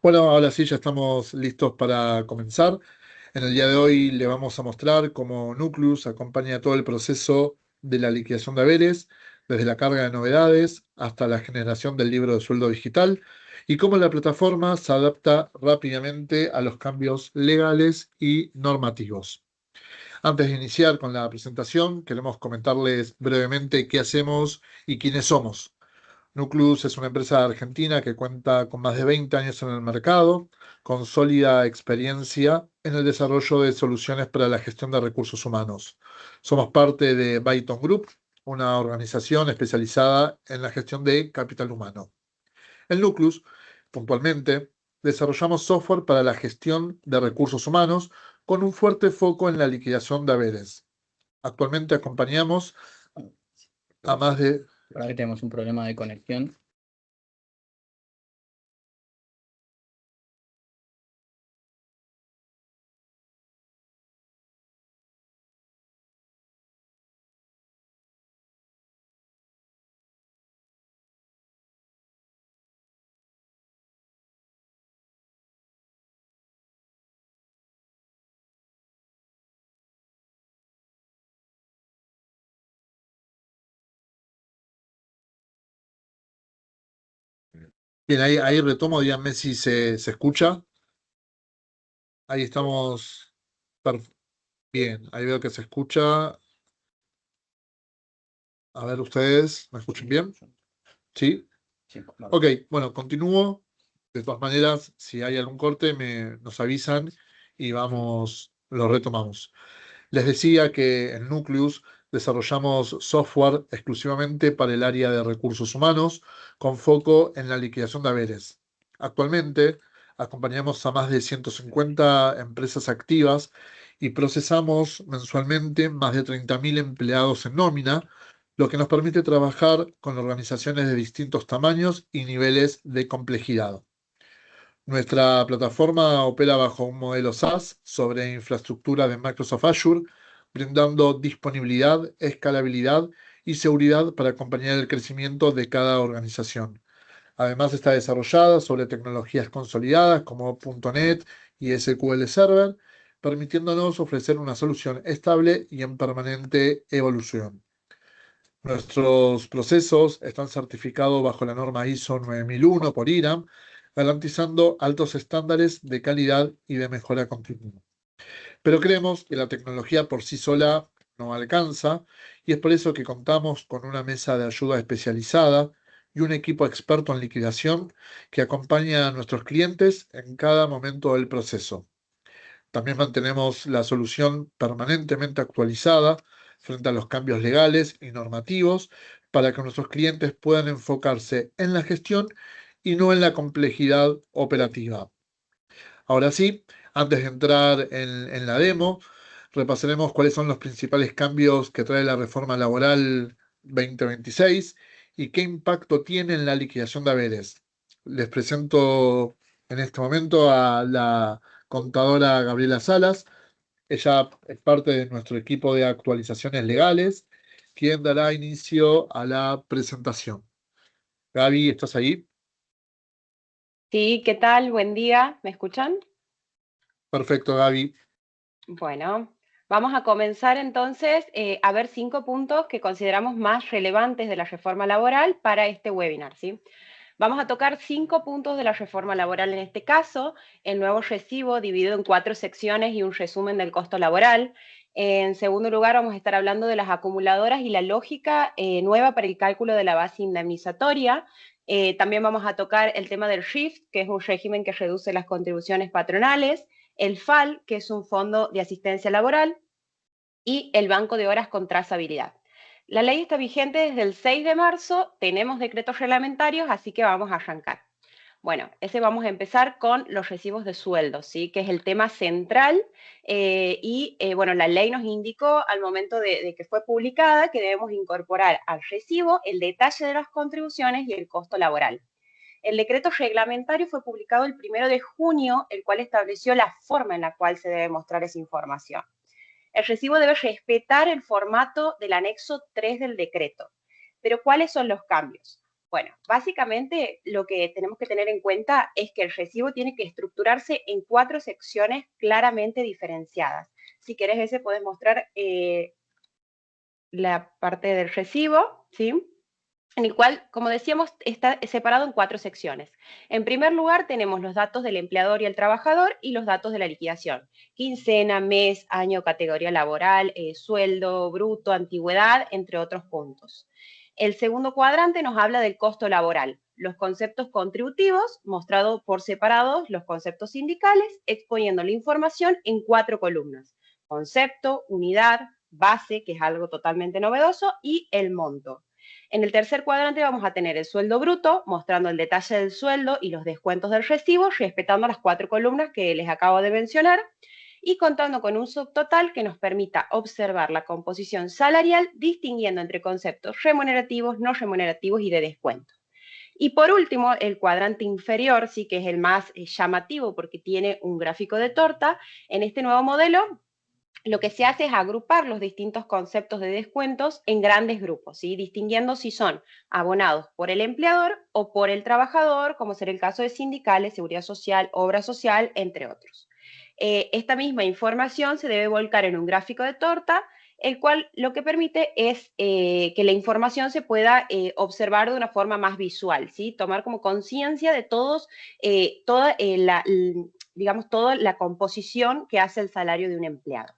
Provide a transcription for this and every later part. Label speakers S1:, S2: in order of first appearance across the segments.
S1: Bueno, ahora sí, ya estamos listos para comenzar. En el día de hoy le vamos a mostrar cómo Nucleus acompaña todo el proceso de la liquidación de haberes, desde la carga de novedades hasta la generación del libro de sueldo digital, y cómo la plataforma se adapta rápidamente a los cambios legales y normativos. Antes de iniciar con la presentación, queremos comentarles brevemente qué hacemos y quiénes somos. Nucleus es una empresa argentina que cuenta con más de 20 años en el mercado, con sólida experiencia en el desarrollo de soluciones para la gestión de recursos humanos. Somos parte de Byton Group, una organización especializada en la gestión de capital humano. En Nucleus, puntualmente, desarrollamos software para la gestión de recursos humanos con un fuerte foco en la liquidación de haberes. Actualmente acompañamos a más de...
S2: Ahora que tenemos un problema de conexión.
S1: Bien, ahí retomo, díganme si se escucha. Ahí estamos. Bien, ahí veo que se escucha. A ver, ustedes, ¿me escuchan bien? ¿Sí?
S2: Sí, vale.
S1: Ok, bueno, continúo. De todas maneras, si hay algún corte, nos avisan y lo retomamos. Les decía que en Nucleus desarrollamos software exclusivamente para el área de recursos humanos, con foco en la liquidación de haberes. Actualmente acompañamos a más de 150 empresas activas y procesamos mensualmente más de 30.000 empleados en nómina, lo que nos permite trabajar con organizaciones de distintos tamaños y niveles de complejidad. Nuestra plataforma opera bajo un modelo SaaS sobre infraestructura de Microsoft Azure, brindando disponibilidad, escalabilidad y seguridad para acompañar el crecimiento de cada organización. Además, está desarrollada sobre tecnologías consolidadas como .NET y SQL Server, permitiéndonos ofrecer una solución estable y en permanente evolución. Nuestros procesos están certificados bajo la norma ISO 9001 por IRAM, garantizando altos estándares de calidad y de mejora continua. Pero creemos que la tecnología por sí sola no alcanza y es por eso que contamos con una mesa de ayuda especializada y un equipo experto en liquidación que acompaña a nuestros clientes en cada momento del proceso. También mantenemos la solución permanentemente actualizada frente a los cambios legales y normativos para que nuestros clientes puedan enfocarse en la gestión y no en la complejidad operativa. Ahora sí, antes de entrar en la demo, repasaremos cuáles son los principales cambios que trae la reforma laboral 2026 y qué impacto tiene en la liquidación de haberes. Les presento en este momento a la contadora Gabriela Salas. Ella es parte de nuestro equipo de actualizaciones legales, quien dará inicio a la presentación. Gaby, ¿estás ahí?
S3: Sí, ¿qué tal? Buen día. ¿Me escuchan?
S1: Perfecto, Gaby.
S3: Bueno, vamos a comenzar entonces a ver 5 puntos que consideramos más relevantes de la reforma laboral para este webinar, ¿sí? Vamos a tocar 5 puntos de la reforma laboral en este caso, el nuevo recibo dividido en 4 secciones y un resumen del costo laboral. En segundo lugar, vamos a estar hablando de las acumuladoras y la lógica nueva para el cálculo de la base indemnizatoria. También vamos a tocar el tema del RIF, que es un régimen que reduce las contribuciones patronales, el FAL, que es un fondo de asistencia laboral, y el banco de horas con trazabilidad. La ley está vigente desde el 6 de marzo, tenemos decretos reglamentarios, así que vamos a arrancar. Bueno, vamos a empezar con los recibos de sueldo, ¿sí? Que es el tema central bueno, la ley nos indicó al momento de que fue publicada que debemos incorporar al recibo el detalle de las contribuciones y el costo laboral. El decreto reglamentario fue publicado el 1 de junio, el cual estableció la forma en la cual se debe mostrar esa información. El recibo debe respetar el formato del anexo 3 del decreto. Pero ¿cuáles son los cambios? Bueno, básicamente lo que tenemos que tener en cuenta es que el recibo tiene que estructurarse en 4 secciones claramente diferenciadas. Si querés ese, podés mostrar la parte del recibo, ¿sí? En el cual, como decíamos, está separado en 4 secciones. En primer lugar, tenemos los datos del empleador y el trabajador y los datos de la liquidación. Quincena, mes, año, categoría laboral, sueldo, bruto, antigüedad, entre otros puntos. El segundo cuadrante nos habla del costo laboral, los conceptos contributivos, mostrado por separados los conceptos sindicales, exponiendo la información en 4 columnas. Concepto, unidad, base, que es algo totalmente novedoso, y el monto. En el tercer cuadrante vamos a tener el sueldo bruto, mostrando el detalle del sueldo y los descuentos del recibo, respetando las 4 columnas que les acabo de mencionar, y contando con un subtotal que nos permita observar la composición salarial, distinguiendo entre conceptos remunerativos, no remunerativos y de descuento. Y por último, el cuadrante inferior, sí que es el más llamativo porque tiene un gráfico de torta. En este nuevo modelo, lo que se hace es agrupar los distintos conceptos de descuentos en grandes grupos, ¿sí? Distinguiendo si son abonados por el empleador o por el trabajador, como será el caso de sindicales, seguridad social, obra social, entre otros. Esta misma información se debe volcar en un gráfico de torta, el cual lo que permite es que la información se pueda observar de una forma más visual, ¿sí? Tomar como conciencia de toda la composición que hace el salario de un empleado.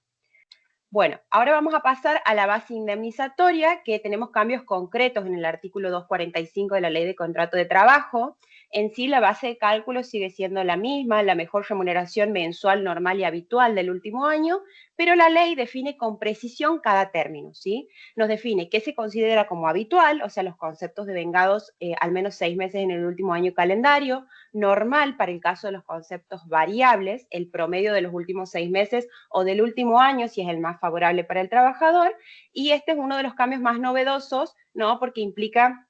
S3: Bueno, ahora vamos a pasar a la base indemnizatoria, que tenemos cambios concretos en el artículo 245 de la Ley de Contrato de Trabajo. En sí, la base de cálculo sigue siendo la misma, la mejor remuneración mensual normal y habitual del último año, pero la ley define con precisión cada término, ¿sí? Nos define qué se considera como habitual, o sea, los conceptos de vengados al menos 6 meses en el último año calendario, normal para el caso de los conceptos variables, el promedio de los últimos 6 meses o del último año, si es el más favorable para el trabajador, y este es uno de los cambios más novedosos, ¿no? Porque implica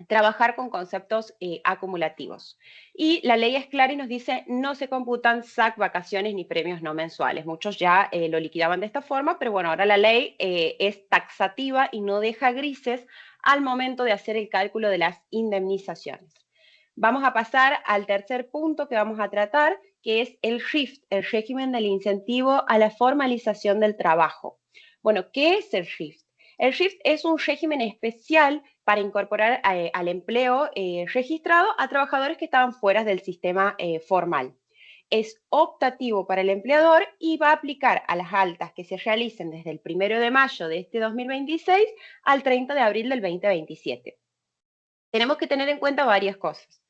S3: trabajar con conceptos acumulativos. Y la ley es clara y nos dice no se computan SAC, vacaciones ni premios no mensuales. Muchos ya lo liquidaban de esta forma, pero bueno, ahora la ley es taxativa y no deja grises al momento de hacer el cálculo de las indemnizaciones. Vamos a pasar al tercer punto que vamos a tratar, que es el RIF, el régimen del incentivo a la formalización del trabajo. Bueno, ¿qué es el RIF? El RIF es un régimen especial para incorporar al empleo registrado a trabajadores que estaban fuera del sistema formal. Es optativo para el empleador y va a aplicar a las altas que se realicen desde el 1 de mayo de este 2026 al 30 de abril del 2027. Tenemos que tener en cuenta varias cosas.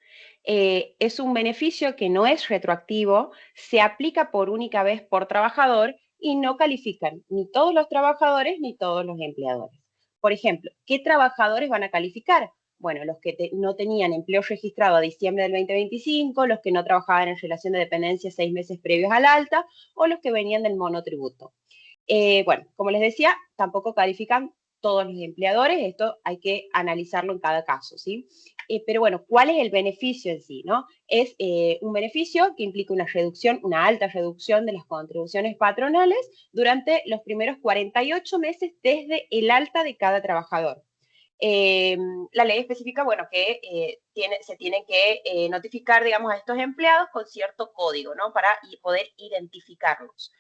S3: Es un beneficio que no es retroactivo, se aplica por única vez por trabajador y no califican ni todos los trabajadores ni todos los empleadores. Por ejemplo, ¿qué trabajadores van a calificar? Bueno, los que no tenían empleo registrado a diciembre del 2025, los que no trabajaban en relación de dependencia 6 meses previos al alta o los que venían del monotributo. Bueno, como les decía, tampoco califican todos los empleadores, esto hay que analizarlo en cada caso, ¿sí? Pero bueno, ¿cuál es el beneficio en sí, no? Es un beneficio que implica una reducción, una alta reducción de las contribuciones patronales durante los primeros 48 meses desde el alta de cada trabajador. La ley especifica, bueno, que se tienen que notificar, digamos, a estos empleados con cierto código, ¿no? Para poder identificarlos.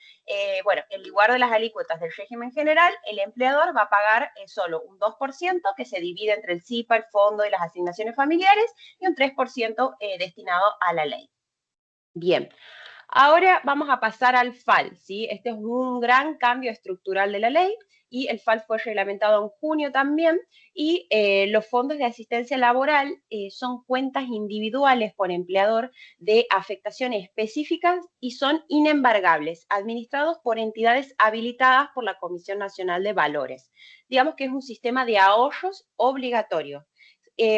S3: Bueno, en lugar de las alícuotas del régimen general, el empleador va a pagar solo un 2% que se divide entre el SIPA, el fondo y las asignaciones familiares y un 3% destinado a la ley. Bien. Ahora vamos a pasar al FAL, ¿sí? Este es un gran cambio estructural de la ley y el FAL fue reglamentado en junio también y los fondos de asistencia laboral son cuentas individuales por empleador de afectaciones específicas y son inembargables, administrados por entidades habilitadas por la Comisión Nacional de Valores. Digamos que es un sistema de ahorros obligatorio.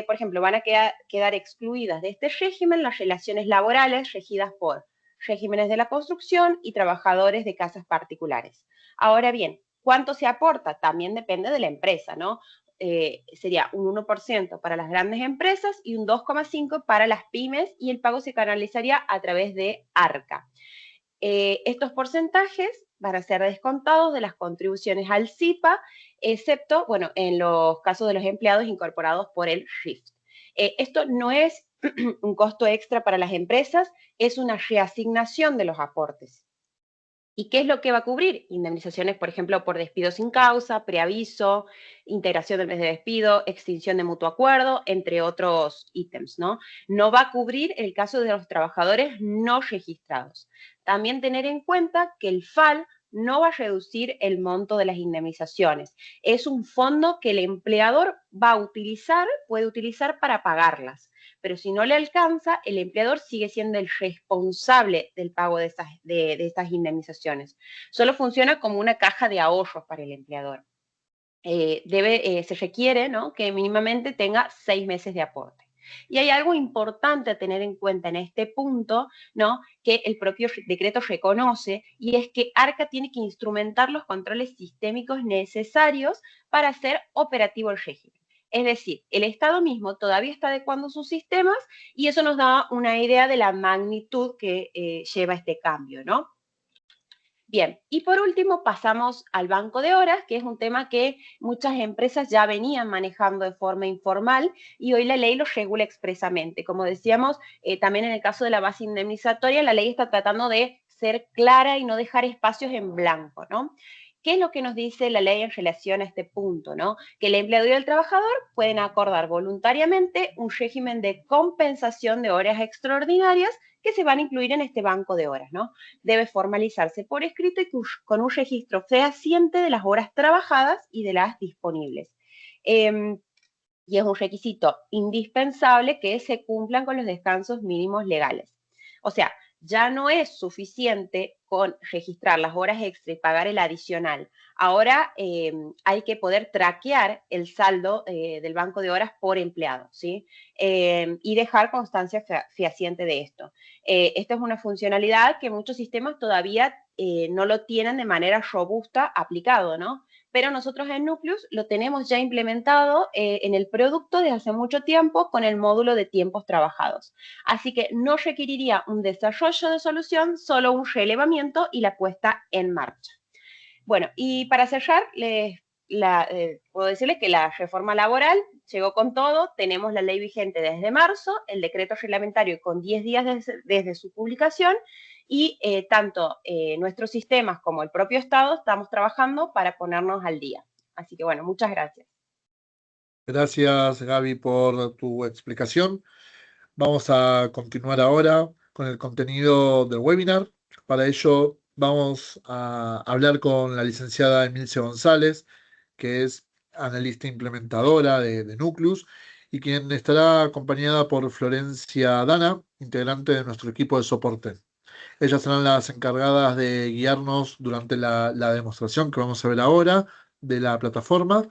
S3: Por ejemplo, van a quedar excluidas de este régimen las relaciones laborales regidas por regímenes de la construcción y trabajadores de casas particulares. Ahora bien, ¿cuánto se aporta? También depende de la empresa, ¿no? Sería un 1% para las grandes empresas y un 2,5% para las pymes y el pago se canalizaría a través de ARCA. Estos porcentajes van a ser descontados de las contribuciones al SIPA, excepto, bueno, en los casos de los empleados incorporados por el RIF. Esto no es un costo extra para las empresas, es una reasignación de los aportes. ¿Y qué es lo que va a cubrir? Indemnizaciones, por ejemplo, por despido sin causa, preaviso, integración del mes de despido, extinción de mutuo acuerdo, entre otros ítems, ¿no? No va a cubrir el caso de los trabajadores no registrados. También tener en cuenta que el FAL no va a reducir el monto de las indemnizaciones. Es un fondo que el empleador va a utilizar, puede utilizar para pagarlas. Pero si no le alcanza, el empleador sigue siendo el responsable del pago de estas indemnizaciones. Solo funciona como una caja de ahorros para el empleador. Se requiere, ¿no?, que mínimamente tenga 6 meses de aporte. Y hay algo importante a tener en cuenta en este punto, ¿no?, que el propio decreto reconoce, y es que ARCA tiene que instrumentar los controles sistémicos necesarios para hacer operativo el régimen. Es decir, el Estado mismo todavía está adecuando sus sistemas y eso nos da una idea de la magnitud que lleva este cambio, ¿no? Bien, y por último pasamos al banco de horas, que es un tema que muchas empresas ya venían manejando de forma informal y hoy la ley lo regula expresamente. Como decíamos, también en el caso de la base indemnizatoria, la ley está tratando de ser clara y no dejar espacios en blanco, ¿no? ¿Qué es lo que nos dice la ley en relación a este punto, ¿no? Que el empleador y el trabajador pueden acordar voluntariamente un régimen de compensación de horas extraordinarias que se van a incluir en este banco de horas, ¿no? Debe formalizarse por escrito y con un registro fehaciente de las horas trabajadas y de las disponibles. Y es un requisito indispensable que se cumplan con los descansos mínimos legales. O sea, ya no es suficiente con registrar las horas extra y pagar el adicional. Ahora hay que poder traquear el saldo del banco de horas por empleado, ¿sí? Y dejar constancia fehaciente de esto. Esta es una funcionalidad que muchos sistemas todavía no lo tienen de manera robusta aplicado, ¿no? Pero nosotros en Nucleus lo tenemos ya implementado en el producto desde hace mucho tiempo con el módulo de tiempos trabajados. Así que no requeriría un desarrollo de solución, solo un relevamiento y la puesta en marcha. Bueno, y para cerrar, puedo decirles que la reforma laboral llegó con todo, tenemos la ley vigente desde marzo, el decreto reglamentario con 10 días desde su publicación, y tanto nuestros sistemas como el propio Estado estamos trabajando para ponernos al día. Así que bueno, muchas gracias.
S1: Gracias, Gaby, por tu explicación. Vamos a continuar ahora con el contenido del webinar. Para ello vamos a hablar con la licenciada Emilce González, que es analista implementadora de Nucleus, y quien estará acompañada por Florencia Dana, integrante de nuestro equipo de soporte. Ellas serán las encargadas de guiarnos durante la demostración que vamos a ver ahora de la plataforma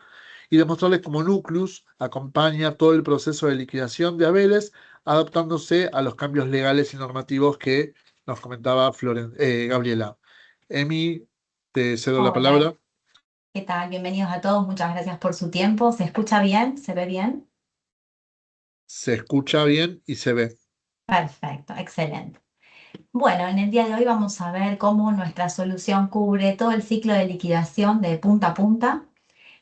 S1: y demostrarles cómo Nucleus acompaña todo el proceso de liquidación de haberes, adaptándose a los cambios legales y normativos que nos comentaba Gabriela. Emi, te cedo la palabra.
S4: ¿Qué tal? Bienvenidos a todos. Muchas gracias por su tiempo. ¿Se escucha bien? ¿Se ve bien?
S1: Se escucha bien y se ve.
S4: Perfecto, excelente. Bueno, en el día de hoy vamos a ver cómo nuestra solución cubre todo el ciclo de liquidación de punta a punta.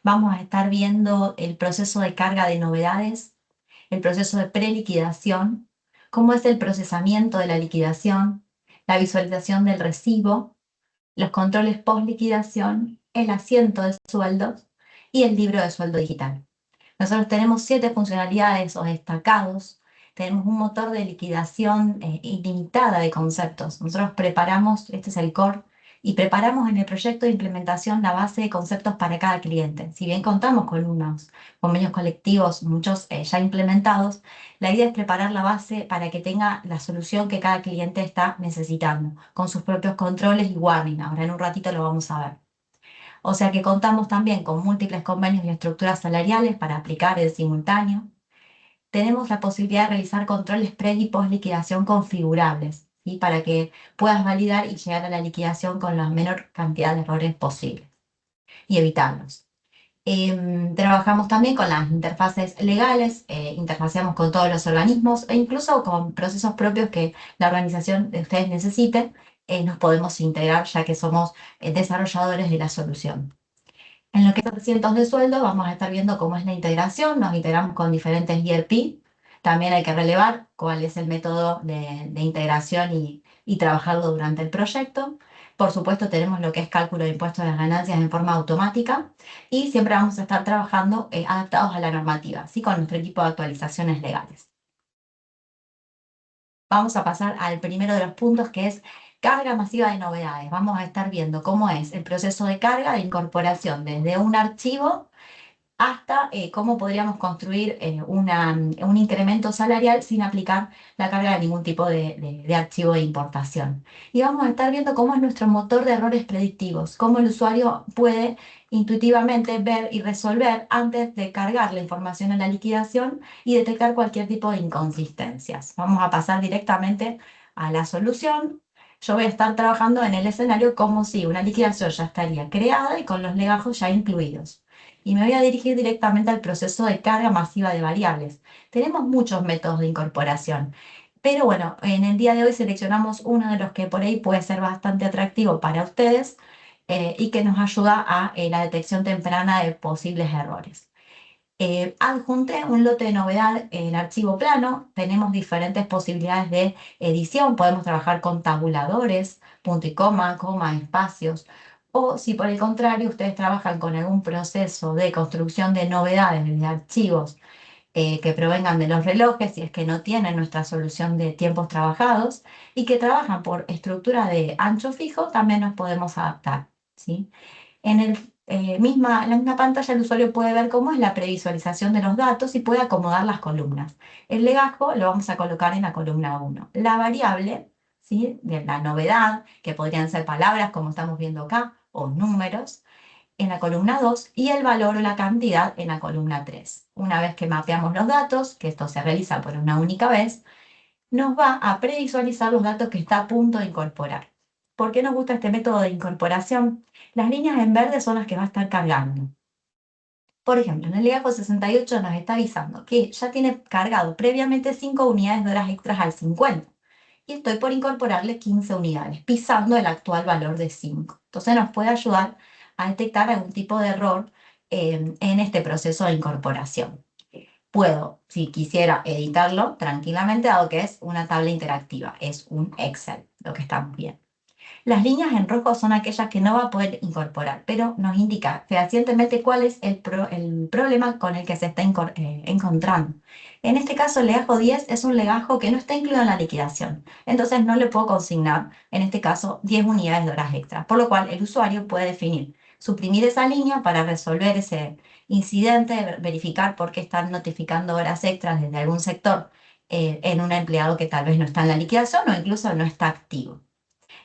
S4: Vamos a estar viendo el proceso de carga de novedades, el proceso de preliquidación, cómo es el procesamiento de la liquidación, la visualización del recibo, los controles post-liquidación, el asiento de sueldos y el libro de sueldo digital. Nosotros tenemos 7 funcionalidades o destacados. Tenemos un motor de liquidación ilimitada de conceptos. Nosotros preparamos, este es el core, y preparamos en el proyecto de implementación la base de conceptos para cada cliente. Si bien contamos con unos convenios colectivos, muchos ya implementados, la idea es preparar la base para que tenga la solución que cada cliente está necesitando, con sus propios controles y warning. Ahora en un ratito lo vamos a ver. O sea que contamos también con múltiples convenios y estructuras salariales para aplicar en simultáneo. Tenemos la posibilidad de realizar controles pre y post liquidación configurables, ¿sí?, para que puedas validar y llegar a la liquidación con la menor cantidad de errores posibles y evitarlos. Trabajamos también con las interfaces legales, interfaceamos con todos los organismos e incluso con procesos propios que la organización de ustedes necesite, nos podemos integrar ya que somos desarrolladores de la solución. En lo que es asientos de sueldo vamos a estar viendo cómo es la integración. Nos integramos con diferentes ERP, También hay que relevar cuál es el método de integración y trabajarlo durante el proyecto. Por supuesto, tenemos lo que es cálculo de impuestos de las ganancias en forma automática y siempre vamos a estar trabajando adaptados a la normativa, ¿sí? Con nuestro equipo de actualizaciones legales. Vamos a pasar al primero de los puntos, que es carga masiva de novedades. Vamos a estar viendo cómo es el proceso de carga de incorporación desde un archivo hasta cómo podríamos construir un incremento salarial sin aplicar la carga de ningún tipo de archivo de importación. Y vamos a estar viendo cómo es nuestro motor de errores predictivos, cómo el usuario puede intuitivamente ver y resolver antes de cargar la información en la liquidación y detectar cualquier tipo de inconsistencias. Vamos a pasar directamente a la solución. Yo voy a estar trabajando en el escenario como si una liquidación ya estaría creada y con los legajos ya incluidos. Y me voy a dirigir directamente al proceso de carga masiva de variables. Tenemos muchos métodos de incorporación, pero bueno, en el día de hoy seleccionamos uno de los que por ahí puede ser bastante atractivo para ustedes y que nos ayuda a la detección temprana de posibles errores. Adjunté un lote de novedad en archivo plano. Tenemos diferentes posibilidades de edición. Podemos trabajar con tabuladores, punto y coma, espacios. O si por el contrario ustedes trabajan con algún proceso de construcción de novedades de archivos que provengan de los relojes, si es que no tienen nuestra solución de tiempos trabajados y que trabajan por estructura de ancho fijo, también nos podemos adaptar, ¿sí? En la misma pantalla el usuario puede ver cómo es la previsualización de los datos y puede acomodar las columnas. El legajo lo vamos a colocar en la columna 1. La variable, ¿sí?, de la novedad, que podrían ser palabras como estamos viendo acá, o números, en la columna 2 y el valor o la cantidad en la columna 3. Una vez que mapeamos los datos, que esto se realiza por una única vez, nos va a previsualizar los datos que está a punto de incorporar. ¿Por qué nos gusta este método de incorporación? Las líneas en verde son las que va a estar cargando. Por ejemplo, en el legajo 68 nos está avisando que ya tiene cargado previamente 5 unidades de horas extras al 50. Y estoy por incorporarle 15 unidades, pisando el actual valor de 5. Entonces nos puede ayudar a detectar algún tipo de error en este proceso de incorporación. Puedo, si quisiera, editarlo tranquilamente, dado que es una tabla interactiva, es un Excel, lo que estamos viendo. Las líneas en rojo son aquellas que no va a poder incorporar, pero nos indica fehacientemente cuál es el problema con el que se está encontrando. En este caso, el legajo 10 es un legajo que no está incluido en la liquidación, entonces no le puedo consignar, en este caso, 10 unidades de horas extras, por lo cual el usuario puede definir, suprimir esa línea para resolver ese incidente, verificar por qué están notificando horas extras desde algún sector en un empleado que tal vez no está en la liquidación o incluso no está activo.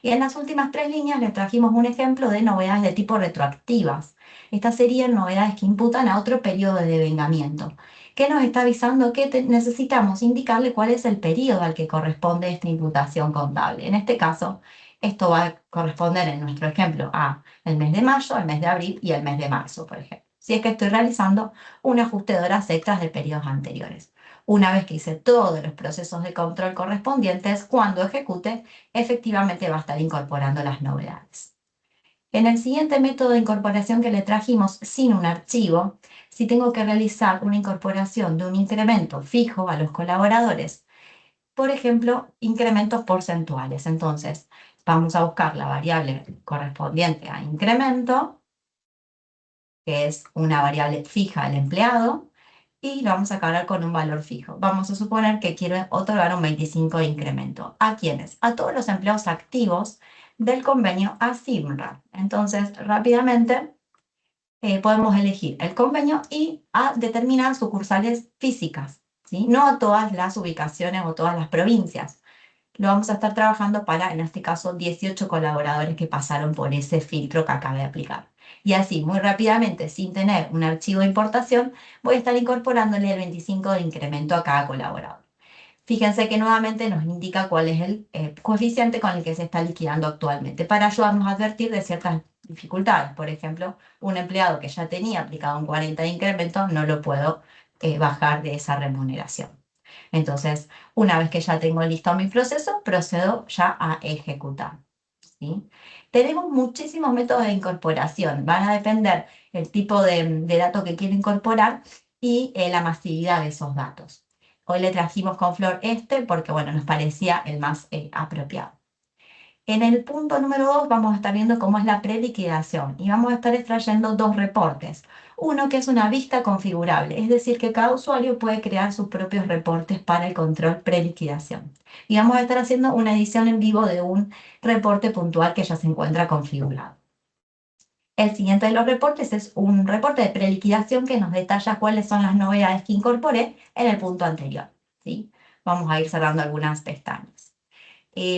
S4: Y en las últimas 3 líneas les trajimos un ejemplo de novedades de tipo retroactivas. Estas serían novedades que imputan a otro periodo de devengamiento, que nos está avisando que necesitamos indicarle cuál es el periodo al que corresponde esta imputación contable. En este caso, esto va a corresponder en nuestro ejemplo a el mes de mayo, el mes de abril y el mes de marzo, por ejemplo. Si es que estoy realizando un ajuste de horas extras de periodos anteriores. Una vez que hice todos los procesos de control correspondientes, cuando ejecute, efectivamente va a estar incorporando las novedades. En el siguiente método de incorporación que le trajimos sin un archivo, si tengo que realizar una incorporación de un incremento fijo a los colaboradores, por ejemplo, incrementos porcentuales. Entonces, vamos a buscar la variable correspondiente a incremento, que es una variable fija al empleado, y lo vamos a cargar con un valor fijo. Vamos a suponer que quiero otorgar un 25 de incremento. ¿A quiénes? A todos los empleados activos del convenio ASIMRA. Entonces, rápidamente podemos elegir el convenio y a determinar sucursales físicas, ¿sí? No a todas las ubicaciones o todas las provincias. Lo vamos a estar trabajando para, en este caso, 18 colaboradores que pasaron por ese filtro que acabé de aplicar. Y así, muy rápidamente, sin tener un archivo de importación, voy a estar incorporándole el 25 de incremento a cada colaborador. Fíjense que nuevamente nos indica cuál es el coeficiente con el que se está liquidando actualmente, para ayudarnos a advertir de ciertas dificultades. Por ejemplo, un empleado que ya tenía aplicado un 40 de incremento, no lo puedo bajar de esa remuneración. Entonces, una vez que ya tengo listo mi proceso, procedo ya a ejecutar, ¿sí? Tenemos muchísimos métodos de incorporación. Van a depender el tipo de dato que quiero incorporar y la masividad de esos datos. Hoy le trajimos con flor este porque, bueno, nos parecía el más apropiado. En el punto número 2 vamos a estar viendo cómo es la preliquidación y vamos a estar extrayendo dos reportes. Uno que es una vista configurable, es decir, que cada usuario puede crear sus propios reportes para el control preliquidación. Y vamos a estar haciendo una edición en vivo de un reporte puntual que ya se encuentra configurado. El siguiente de los reportes es un reporte de preliquidación que nos detalla cuáles son las novedades que incorporé en el punto anterior, ¿sí? Vamos a ir cerrando algunas pestañas.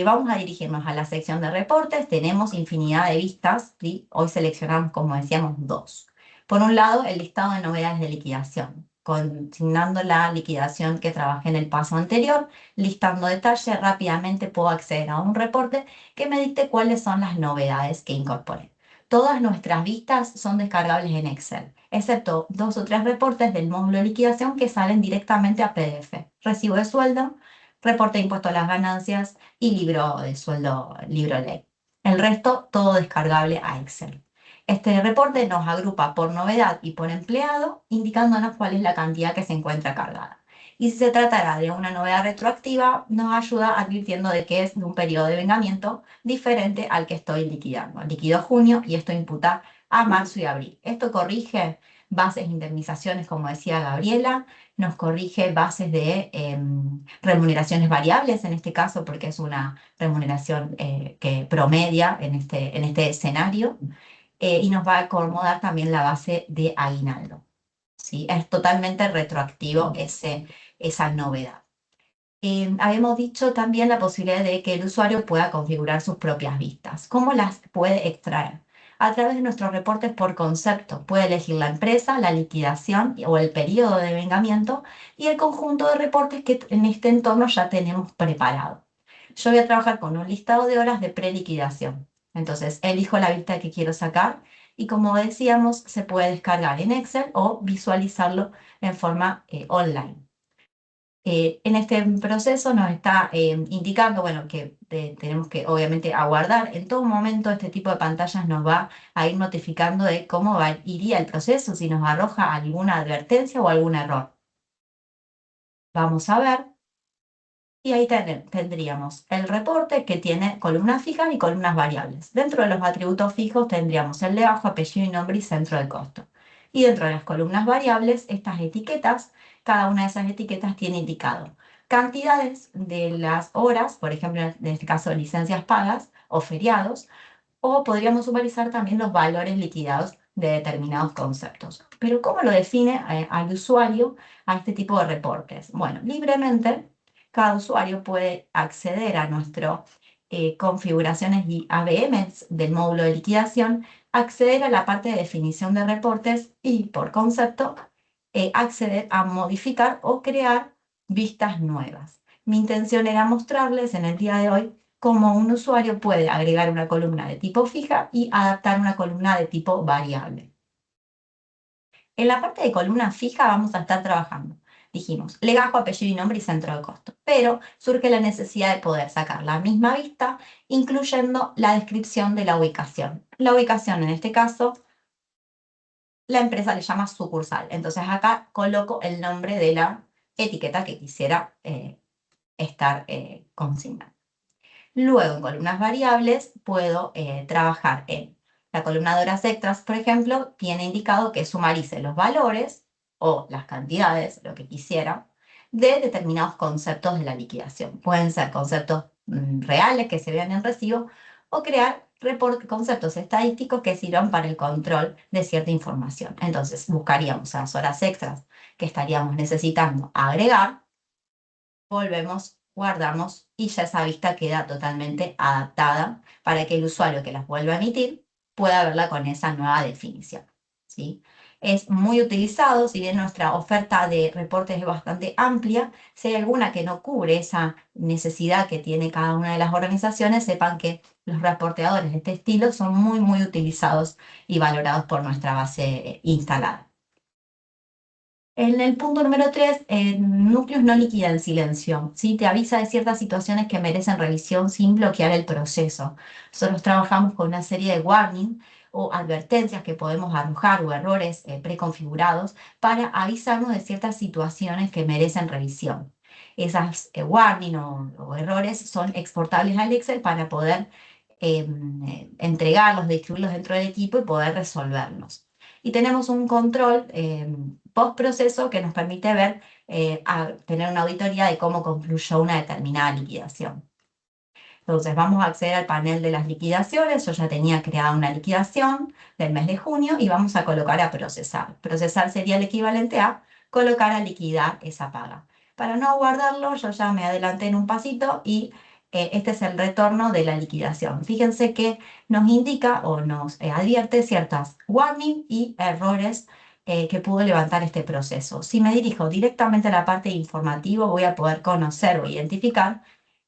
S4: Vamos a dirigirnos a la sección de reportes. Tenemos infinidad de vistas, ¿sí? Hoy seleccionamos, como decíamos, dos. Por un lado, el listado de novedades de liquidación, consignando la liquidación que trabajé en el paso anterior, listando detalle, rápidamente puedo acceder a un reporte que me dicte cuáles son las novedades que incorporé. Todas nuestras vistas son descargables en Excel, excepto 2 o 3 reportes del módulo de liquidación que salen directamente a PDF. Recibo de sueldo, reporte de impuesto a las ganancias y libro de sueldo, libro ley. El resto, todo descargable a Excel. Este reporte nos agrupa por novedad y por empleado, indicándonos cuál es la cantidad que se encuentra cargada. Y si se tratara de una novedad retroactiva, nos ayuda advirtiendo de que es de un periodo de vengamiento diferente al que estoy liquidando. Liquido junio y esto imputa a marzo y abril. Esto corrige bases de indemnizaciones, como decía Gabriela, nos corrige bases de remuneraciones variables, en este caso, porque es una remuneración que promedia en este escenario, y nos va a acomodar también la base de aguinaldo, ¿sí? Es totalmente retroactivo esa novedad. Habíamos dicho también la posibilidad de que el usuario pueda configurar sus propias vistas. ¿Cómo las puede extraer? A través de nuestros reportes por concepto. Puede elegir la empresa, la liquidación o el periodo de vengamiento y el conjunto de reportes que en este entorno ya tenemos preparado. Yo voy a trabajar con un listado de horas de preliquidación. Entonces, elijo la vista que quiero sacar y, como decíamos, se puede descargar en Excel o visualizarlo en forma online. En este proceso nos está indicando, bueno, que tenemos que obviamente aguardar. En todo momento este tipo de pantallas nos va a ir notificando de cómo iría el proceso, si nos arroja alguna advertencia o algún error. Vamos a ver. Y ahí tendríamos el reporte que tiene columnas fijas y columnas variables. Dentro de los atributos fijos tendríamos el legajo, apellido y nombre y centro de costo. Y dentro de las columnas variables, estas etiquetas, cada una de esas etiquetas tiene indicado cantidades de las horas, por ejemplo, en este caso licencias pagas o feriados, o podríamos sumarizar también los valores liquidados de determinados conceptos. Pero ¿cómo lo define al usuario a este tipo de reportes? Bueno, libremente cada usuario puede acceder a nuestras configuraciones y ABMs del módulo de liquidación, acceder a la parte de definición de reportes y, por concepto, acceder a modificar o crear vistas nuevas. Mi intención era mostrarles en el día de hoy cómo un usuario puede agregar una columna de tipo fija y adaptar una columna de tipo variable. En la parte de columna fija vamos a estar trabajando. Dijimos, legajo, apellido y nombre y centro de costo. Pero surge la necesidad de poder sacar la misma vista, incluyendo la descripción de la ubicación. La ubicación, en este caso, la empresa le llama sucursal. Entonces acá coloco el nombre de la etiqueta que quisiera estar consignando. Luego, en columnas variables, puedo trabajar en la columna de horas extras, por ejemplo, tiene indicado que sumarice los valores o las cantidades, lo que quisiera, de determinados conceptos de la liquidación. Pueden ser conceptos reales que se vean en recibo o crear conceptos estadísticos que sirvan para el control de cierta información. Entonces, buscaríamos las horas extras que estaríamos necesitando agregar, volvemos, guardamos y ya esa vista queda totalmente adaptada para que el usuario que las vuelva a emitir pueda verla con esa nueva definición, ¿sí? Es muy utilizado, si bien nuestra oferta de reportes es bastante amplia, si hay alguna que no cubre esa necesidad que tiene cada una de las organizaciones, sepan que los reporteadores de este estilo son muy utilizados y valorados por nuestra base instalada. En el punto número 3, núcleos no liquida en silencio, ¿sí? Te avisa de ciertas situaciones que merecen revisión sin bloquear el proceso. Nosotros trabajamos con una serie de warning o advertencias que podemos arrojar o errores preconfigurados para avisarnos de ciertas situaciones que merecen revisión. esas warning o errores son exportables al Excel para poder entregarlos, distribuirlos dentro del equipo y poder resolverlos. Y tenemos un control post proceso que nos permite ver, tener una auditoría de cómo concluyó una determinada liquidación. Entonces vamos a acceder al panel de las liquidaciones. Yo ya tenía creada una liquidación del mes de junio y vamos a colocar a procesar. Procesar sería el equivalente a colocar a liquidar esa paga. Para no guardarlo, yo ya me adelanté en un pasito y este es el retorno de la liquidación. Fíjense que nos indica o nos advierte ciertas warnings y errores que pudo levantar este proceso. Si me dirijo directamente a la parte informativa, voy a poder conocer o identificar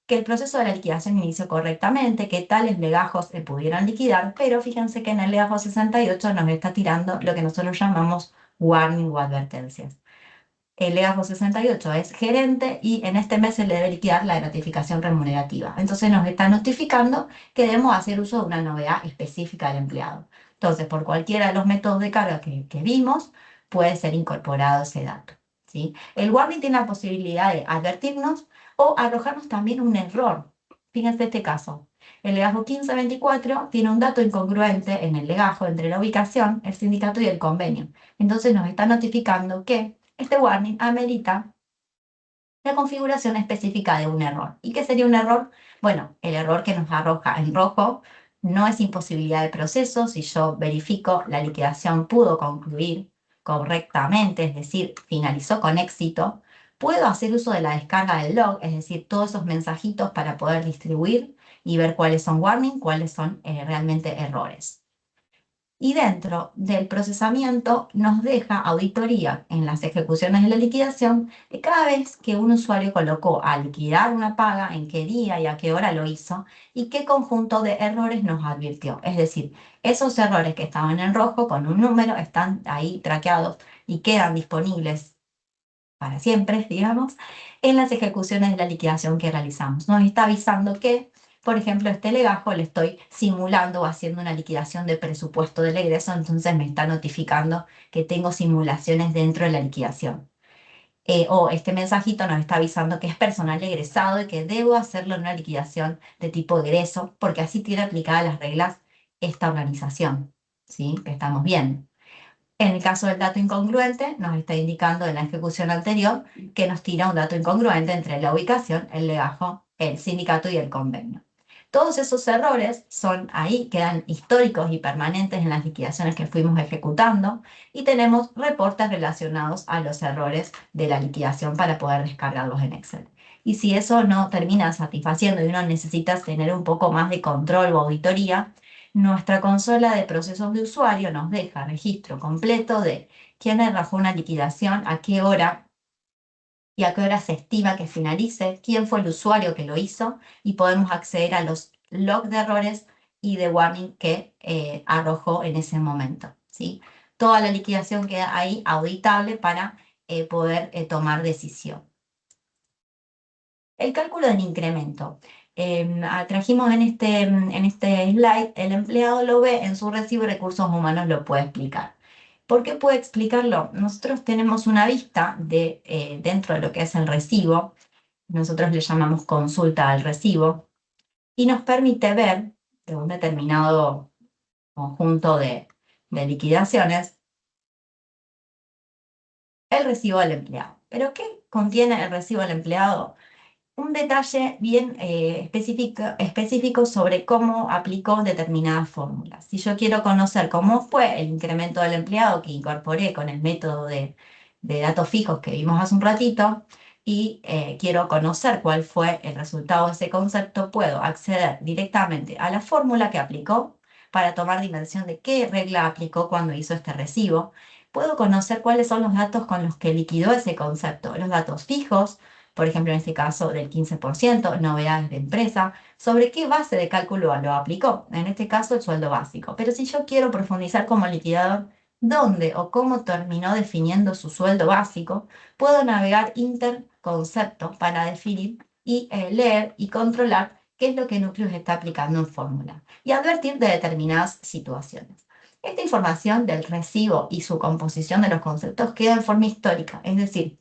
S4: que el proceso de la liquidación inició correctamente, que tales legajos se pudieran liquidar, pero fíjense que en el legajo 68 nos está tirando lo que nosotros llamamos warning o advertencias. El legajo 68 es gerente y en este mes se le debe liquidar la notificación remunerativa. Entonces nos está notificando que debemos hacer uso de una novedad específica del empleado. Entonces, por cualquiera de los métodos de carga que vimos, puede ser incorporado ese dato, ¿sí? El warning tiene la posibilidad de advertirnos o arrojarnos también un error. Fíjense este caso. El legajo 1524 tiene un dato incongruente en el legajo entre la ubicación, el sindicato y el convenio. Entonces nos está notificando que este warning amerita la configuración específica de un error. ¿Y qué sería un error? Bueno, el error que nos arroja en rojo no es imposibilidad de proceso. Si yo verifico la liquidación pudo concluir correctamente, es decir, finalizó con éxito, puedo hacer uso de la descarga del log, es decir, todos esos mensajitos para poder distribuir y ver cuáles son warning, cuáles son realmente errores. Y dentro del procesamiento nos deja auditoría en las ejecuciones de la liquidación de cada vez que un usuario colocó a liquidar una paga, en qué día y a qué hora lo hizo y qué conjunto de errores nos advirtió. Es decir, esos errores que estaban en rojo con un número están ahí traqueados y quedan disponibles para siempre, digamos, en las ejecuciones de la liquidación que realizamos. Nos está avisando que, por ejemplo, este legajo le estoy simulando o haciendo una liquidación de presupuesto del egreso, entonces me está notificando que tengo simulaciones dentro de la liquidación. O este mensajito nos está avisando que es personal egresado y que debo hacerlo en una liquidación de tipo egreso, porque así tiene aplicadas las reglas esta organización, ¿sí? Que estamos bien. En el caso del dato incongruente, nos está indicando en la ejecución anterior que nos tira un dato incongruente entre la ubicación, el legajo, el sindicato y el convenio. Todos esos errores son ahí, quedan históricos y permanentes en las liquidaciones que fuimos ejecutando y tenemos reportes relacionados a los errores de la liquidación para poder descargarlos en Excel. Y si eso no termina satisfaciendo y uno necesita tener un poco más de control o auditoría, nuestra consola de procesos de usuario nos deja registro completo de quién arrojó una liquidación, a qué hora y a qué hora se estima que finalice, quién fue el usuario que lo hizo y podemos acceder a los logs de errores y de warning que arrojó en ese momento, ¿sí? Toda la liquidación queda ahí auditable para poder tomar decisión. El cálculo del incremento. Trajimos en este slide, el empleado lo ve en su recibo y recursos humanos lo puede explicar. ¿Por qué puede explicarlo? Nosotros tenemos una vista dentro de lo que es el recibo, nosotros le llamamos consulta al recibo, y nos permite ver de un determinado conjunto de liquidaciones el recibo del empleado. ¿Pero qué contiene el recibo del empleado? Un detalle bien específico sobre cómo aplicó determinadas fórmulas. Si yo quiero conocer cómo fue el incremento del empleado que incorporé con el método de datos fijos que vimos hace un ratito y quiero conocer cuál fue el resultado de ese concepto, puedo acceder directamente a la fórmula que aplicó para tomar dimensión de qué regla aplicó cuando hizo este recibo. Puedo conocer cuáles son los datos con los que liquidó ese concepto, los datos fijos, por ejemplo, en este caso del 15%, novedades de empresa, sobre qué base de cálculo lo aplicó, en este caso el sueldo básico. Pero si yo quiero profundizar como liquidador, dónde o cómo terminó definiendo su sueldo básico, puedo navegar interconcepto para definir y leer y controlar qué es lo que Nucleus está aplicando en fórmula y advertir de determinadas situaciones. Esta información del recibo y su composición de los conceptos queda en forma histórica, es decir,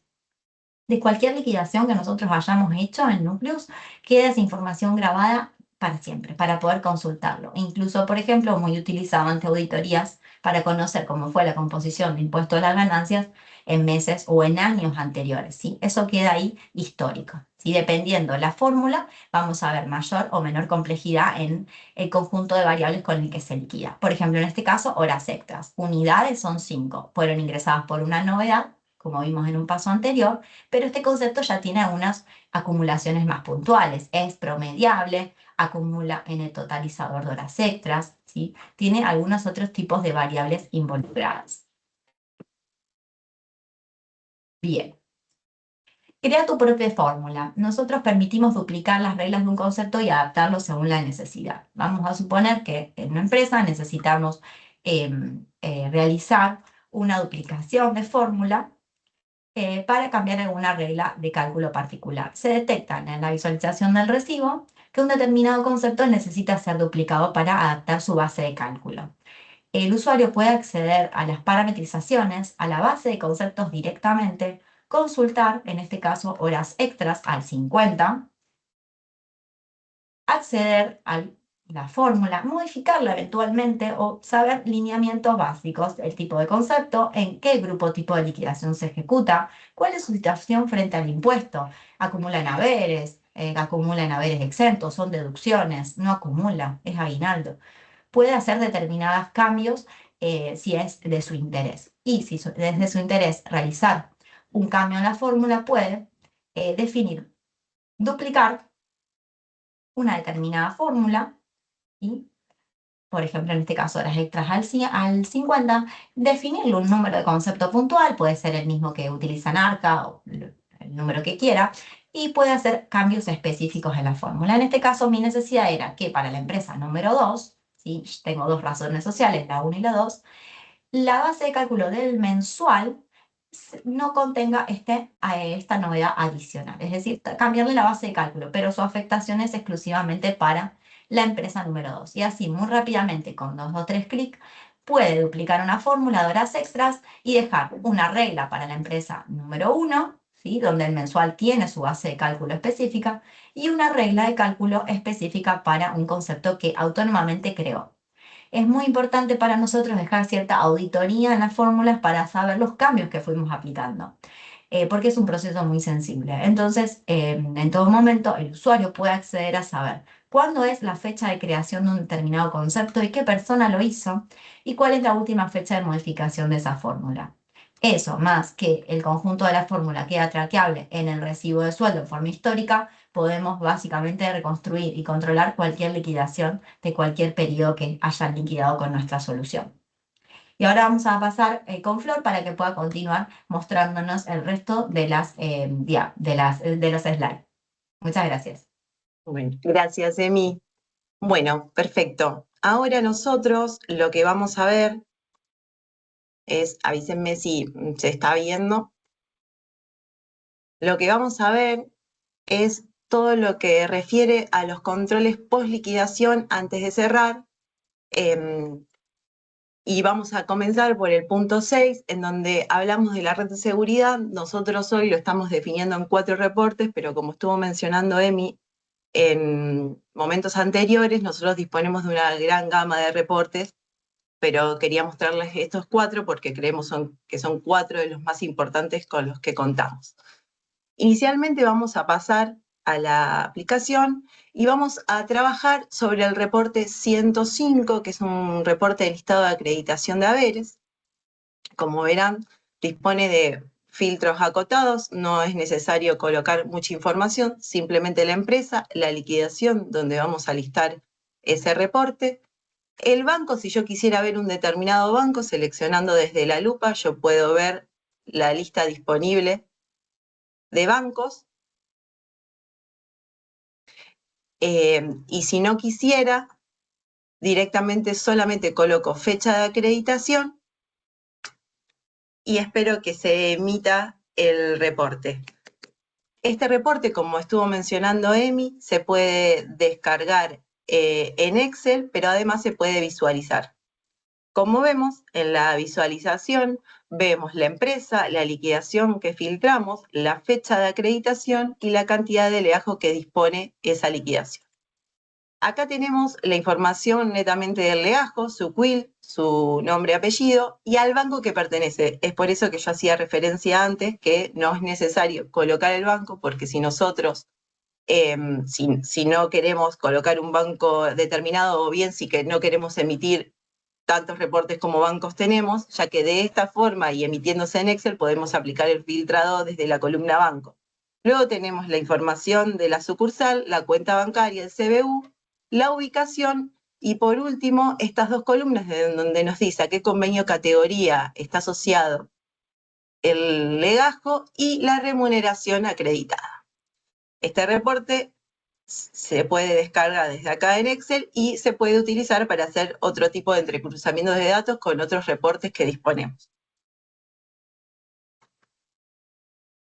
S4: de cualquier liquidación que nosotros hayamos hecho en Nucleus, queda esa información grabada para siempre, para poder consultarlo. Incluso, por ejemplo, muy utilizado ante auditorías para conocer cómo fue la composición de impuesto a las ganancias en meses o en años anteriores, ¿sí? Eso queda ahí histórico, ¿sí? Dependiendo de la fórmula, vamos a ver mayor o menor complejidad en el conjunto de variables con el que se liquida. Por ejemplo, en este caso, horas extras. Unidades son 5, fueron ingresadas por una novedad, como vimos en un paso anterior, pero este concepto ya tiene algunas acumulaciones más puntuales. Es promediable, acumula en el totalizador de horas extras, ¿sí? Tiene algunos otros tipos de variables involucradas. Bien. Crea tu propia fórmula. Nosotros permitimos duplicar las reglas de un concepto y adaptarlo según la necesidad. Vamos a suponer que en una empresa necesitamos realizar una duplicación de fórmula para cambiar alguna regla de cálculo particular. Se detecta en la visualización del recibo que un determinado concepto necesita ser duplicado para adaptar su base de cálculo. El usuario puede acceder a las parametrizaciones, a la base de conceptos directamente, consultar, en este caso, horas extras al 50, acceder a la fórmula, modificarla eventualmente o saber lineamientos básicos, el tipo de concepto, en qué grupo tipo de liquidación se ejecuta, cuál es su situación frente al impuesto, acumula en haberes exentos, son deducciones, no acumula, es aguinaldo. Puede hacer determinados cambios si es de su interés. Y si es de su interés realizar un cambio en la fórmula, puede definir, duplicar una determinada fórmula y, por ejemplo, en este caso, horas extras al 50, definirle un número de concepto puntual, puede ser el mismo que utiliza Arca o el número que quiera, y puede hacer cambios específicos en la fórmula. En este caso, mi necesidad era que para la empresa número 2, ¿sí? Tengo dos razones sociales, la 1 y la 2, la base de cálculo del mensual no contenga esta novedad adicional, es decir, cambiarle la base de cálculo, pero su afectación es exclusivamente para la empresa número 2. Y así, muy rápidamente, con 2 o 3 clics, puede duplicar una fórmula de horas extras y dejar una regla para la empresa número 1, ¿sí? Donde el mensual tiene su base de cálculo específica, y una regla de cálculo específica para un concepto que autónomamente creó. Es muy importante para nosotros dejar cierta auditoría en las fórmulas para saber los cambios que fuimos aplicando, porque es un proceso muy sensible. Entonces, en todo momento, el usuario puede acceder a saber cuándo es la fecha de creación de un determinado concepto y qué persona lo hizo, y cuál es la última fecha de modificación de esa fórmula. Eso, más que el conjunto de la fórmula queda traqueable en el recibo de sueldo en forma histórica, podemos básicamente reconstruir y controlar cualquier liquidación de cualquier periodo que hayan liquidado con nuestra solución. Y ahora vamos a pasar con Flor para que pueda continuar mostrándonos el resto de los slides. Muchas gracias.
S5: Bueno, gracias, Emi. Bueno, perfecto. Ahora nosotros lo que vamos a ver es, avísenme si se está viendo, lo que vamos a ver es todo lo que refiere a los controles post liquidación antes de cerrar. Y vamos a comenzar por el punto 6, en donde hablamos de la red de seguridad. Nosotros hoy lo estamos definiendo en 4 reportes, pero como estuvo mencionando Emi, en momentos anteriores nosotros disponemos de una gran gama de reportes, pero quería mostrarles estos 4 porque creemos que son 4 de los más importantes con los que contamos. Inicialmente vamos a pasar a la aplicación y vamos a trabajar sobre el reporte 105, que es un reporte de listado de acreditación de haberes. Como verán, dispone de filtros acotados, no es necesario colocar mucha información, simplemente la empresa, la liquidación, donde vamos a listar ese reporte. El banco, si yo quisiera ver un determinado banco, seleccionando desde la lupa, yo puedo ver la lista disponible de bancos. Y si no quisiera, directamente solamente coloco fecha de acreditación y espero que se emita el reporte. Este reporte, como estuvo mencionando Emi, se puede descargar en Excel, pero además se puede visualizar. Como vemos en la visualización, vemos la empresa, la liquidación que filtramos, la fecha de acreditación y la cantidad de legajo que dispone esa liquidación. Acá tenemos la información netamente del legajo, su CUIL, su nombre y apellido y al banco que pertenece. Es por eso que yo hacía referencia antes que no es necesario colocar el banco, porque si nosotros, si no queremos colocar un banco determinado o bien si que no queremos emitir tantos reportes como bancos tenemos, ya que de esta forma y emitiéndose en Excel podemos aplicar el filtrado desde la columna banco. Luego tenemos la información de la sucursal, la cuenta bancaria, el CBU, la ubicación y por último estas dos columnas donde nos dice a qué convenio categoría está asociado el legajo y la remuneración acreditada. Este reporte se puede descargar desde acá en Excel y se puede utilizar para hacer otro tipo de entrecruzamientos de datos con otros reportes que disponemos.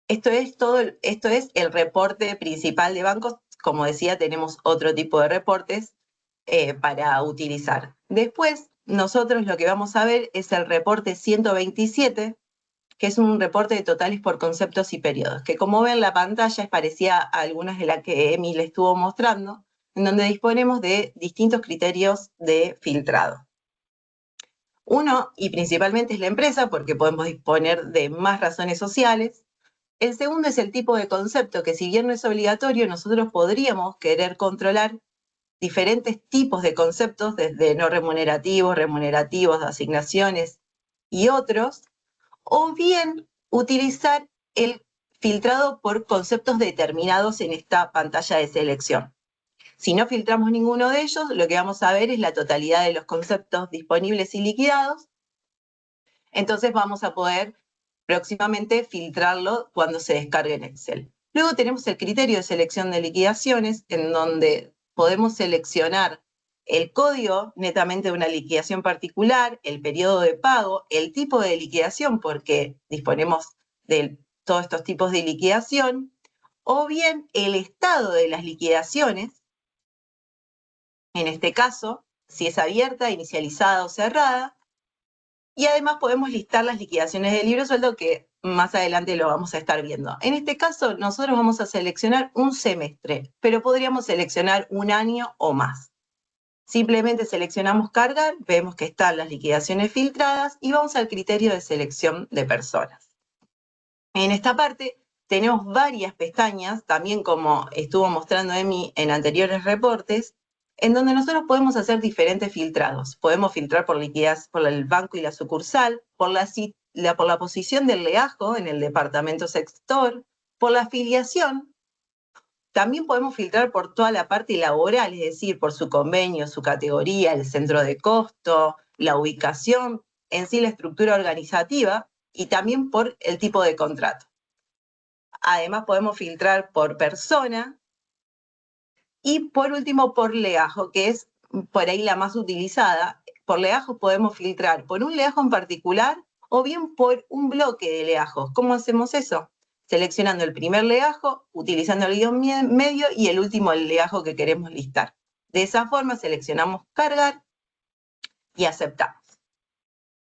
S5: Esto es el reporte principal de bancos. Como decía, tenemos otro tipo de reportes para utilizar. Después, nosotros lo que vamos a ver es el reporte 127, que es un reporte de totales por conceptos y periodos, que como ven la pantalla es parecida a algunas de las que Emi le estuvo mostrando, en donde disponemos de distintos criterios de filtrado. Uno, y principalmente es la empresa, porque podemos disponer de más razones sociales. El segundo es el tipo de concepto, que si bien no es obligatorio, nosotros podríamos querer controlar diferentes tipos de conceptos, desde no remunerativos, remunerativos, asignaciones y otros, o bien utilizar el filtrado por conceptos determinados en esta pantalla de selección. Si no filtramos ninguno de ellos, lo que vamos a ver es la totalidad de los conceptos disponibles y liquidados. Entonces vamos a poder próximamente filtrarlo cuando se descargue en Excel. Luego tenemos el criterio de selección de liquidaciones, en donde podemos seleccionar el código netamente de una liquidación particular, el periodo de pago, el tipo de liquidación, porque disponemos de todos estos tipos de liquidación, o bien el estado de las liquidaciones, en este caso, si es abierta, inicializada o cerrada, y además podemos listar las liquidaciones del libro sueldo que más adelante lo vamos a estar viendo. En este caso, nosotros vamos a seleccionar un semestre, pero podríamos seleccionar un año o más. Simplemente seleccionamos cargar, vemos que están las liquidaciones filtradas y vamos al criterio de selección de personas. En esta parte tenemos varias pestañas, también como estuvo mostrando Emi en anteriores reportes, en donde nosotros podemos hacer diferentes filtrados. Podemos filtrar por liquidez, por el banco y la sucursal, por la posición del legajo en el departamento sector, por la afiliación. También podemos filtrar por toda la parte laboral, es decir, por su convenio, su categoría, el centro de costo, la ubicación, en sí la estructura organizativa y también por el tipo de contrato. Además podemos filtrar por persona y por último por legajo, que es por ahí la más utilizada. Por legajo podemos filtrar por un legajo en particular o bien por un bloque de legajos. ¿Cómo hacemos eso? Seleccionando el primer legajo, utilizando el guión medio y el último el legajo que queremos listar. De esa forma seleccionamos cargar y aceptamos.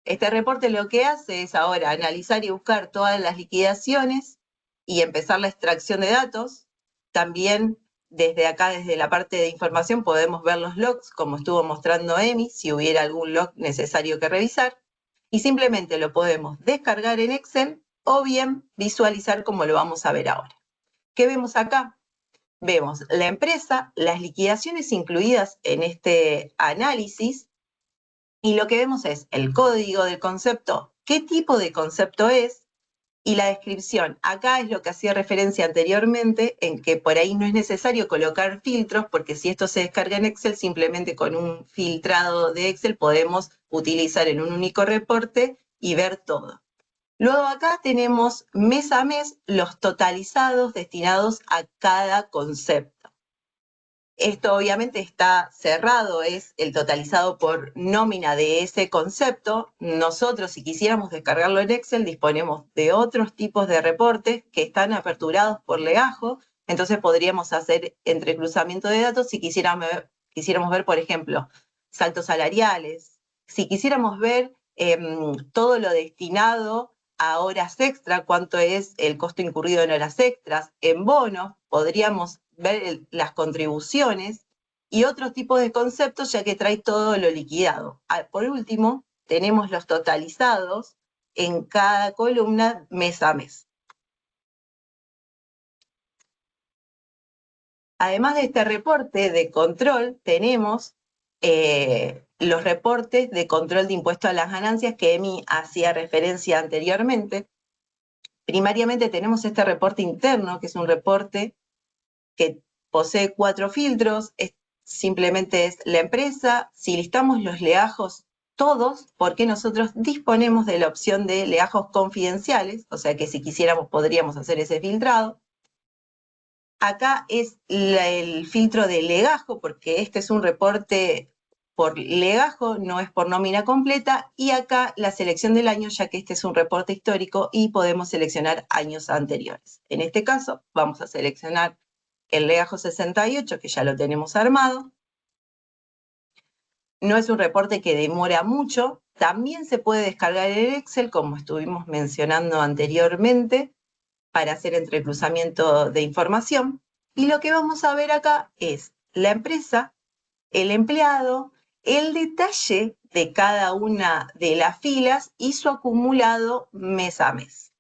S5: Este reporte lo que hace es ahora analizar y buscar todas las liquidaciones y empezar la extracción de datos. También desde acá, desde la parte de información, podemos ver los logs, como estuvo mostrando Emi, si hubiera algún log necesario que revisar. Y simplemente lo podemos descargar en Excel o bien visualizar como lo vamos a ver ahora. ¿Qué vemos acá? Vemos la empresa, las liquidaciones incluidas en este análisis, y lo que vemos es el código del concepto, qué tipo de concepto es, y la descripción. Acá es lo que hacía referencia anteriormente, en que por ahí no es necesario colocar filtros, porque si esto se descarga en Excel, simplemente con un filtrado de Excel podemos utilizar en un único reporte y ver todo. Luego acá tenemos mes a mes los totalizados destinados a cada concepto. Esto obviamente está cerrado, es el totalizado por nómina de ese concepto. Nosotros, si quisiéramos descargarlo en Excel, disponemos de otros tipos de reportes que están aperturados por legajo, entonces podríamos hacer entrecruzamiento de datos si quisiéramos ver, por ejemplo, saltos salariales, Si quisiéramos ver todo lo destinado a horas extra, cuánto es el costo incurrido en horas extras, en bonos, podríamos ver las contribuciones y otros tipos de conceptos, ya que trae todo lo liquidado. Por último, tenemos los totalizados en cada columna mes a mes. Además de este reporte de control, tenemos los reportes de control de impuesto a las ganancias que Emi hacía referencia anteriormente. Primariamente tenemos este reporte interno, que es un reporte que posee 4 filtros, simplemente es la empresa. Si listamos los legajos todos, porque nosotros disponemos de la opción de legajos confidenciales, o sea que si quisiéramos podríamos hacer ese filtrado. Acá es el filtro de legajo, porque este es un reporte por legajo, no es por nómina completa, y acá la selección del año, ya que este es un reporte histórico y podemos seleccionar años anteriores. En este caso vamos a seleccionar el legajo 68, que ya lo tenemos armado. No es un reporte que demora mucho, también se puede descargar en Excel, como estuvimos mencionando anteriormente, para hacer entrecruzamiento de información. Y lo que vamos a ver acá es la empresa, el empleado, el detalle de cada una de las filas y su acumulado mes a mes.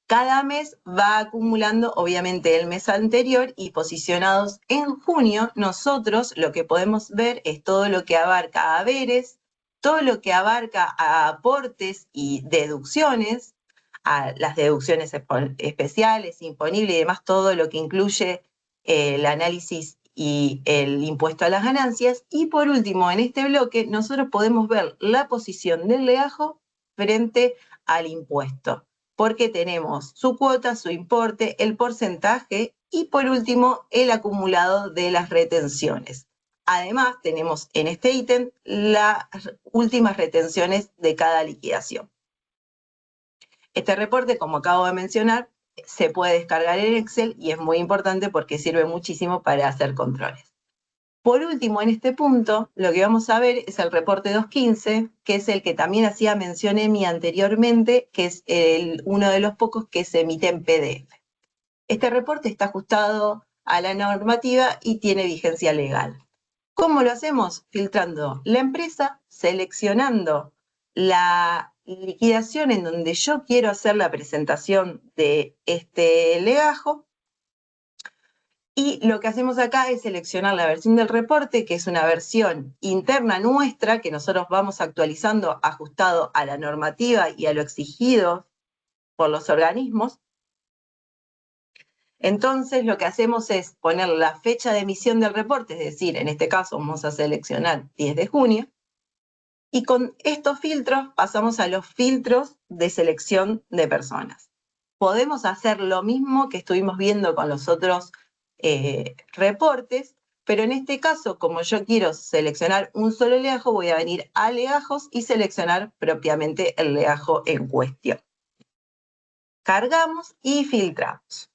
S5: Cada mes va acumulando obviamente el mes anterior y posicionados en junio, nosotros lo que podemos ver es todo lo que abarca haberes, todo lo que abarca a aportes y deducciones, a las deducciones especiales, imponibles y demás, todo lo que incluye el análisis y el impuesto a las ganancias. Y por último, en este bloque, nosotros podemos ver la posición del legajo frente al impuesto, porque tenemos su cuota, su importe, el porcentaje y por último, el acumulado de las retenciones. Además, tenemos en este ítem las últimas retenciones de cada liquidación. Este reporte, como acabo de mencionar, se puede descargar en Excel y es muy importante porque sirve muchísimo para hacer controles. Por último, en este punto, lo que vamos a ver es el reporte 215, que es el que también hacía mención Emi anteriormente, que es uno de los pocos que se emite en PDF. Este reporte está ajustado a la normativa y tiene vigencia legal. ¿Cómo lo hacemos? Filtrando la empresa, seleccionando la liquidación en donde yo quiero hacer la presentación de este legajo. Y lo que hacemos acá es seleccionar la versión del reporte, que es una versión interna nuestra, que nosotros vamos actualizando ajustado a la normativa y a lo exigido por los organismos. Entonces, lo que hacemos es poner la fecha de emisión del reporte, es decir, en este caso vamos a seleccionar 10 de junio, y con estos filtros pasamos a los filtros de selección de personas. Podemos hacer lo mismo que estuvimos viendo con los otros reportes, pero en este caso, como yo quiero seleccionar un solo legajo, voy a venir a legajos y seleccionar propiamente el legajo en cuestión. Cargamos y filtramos.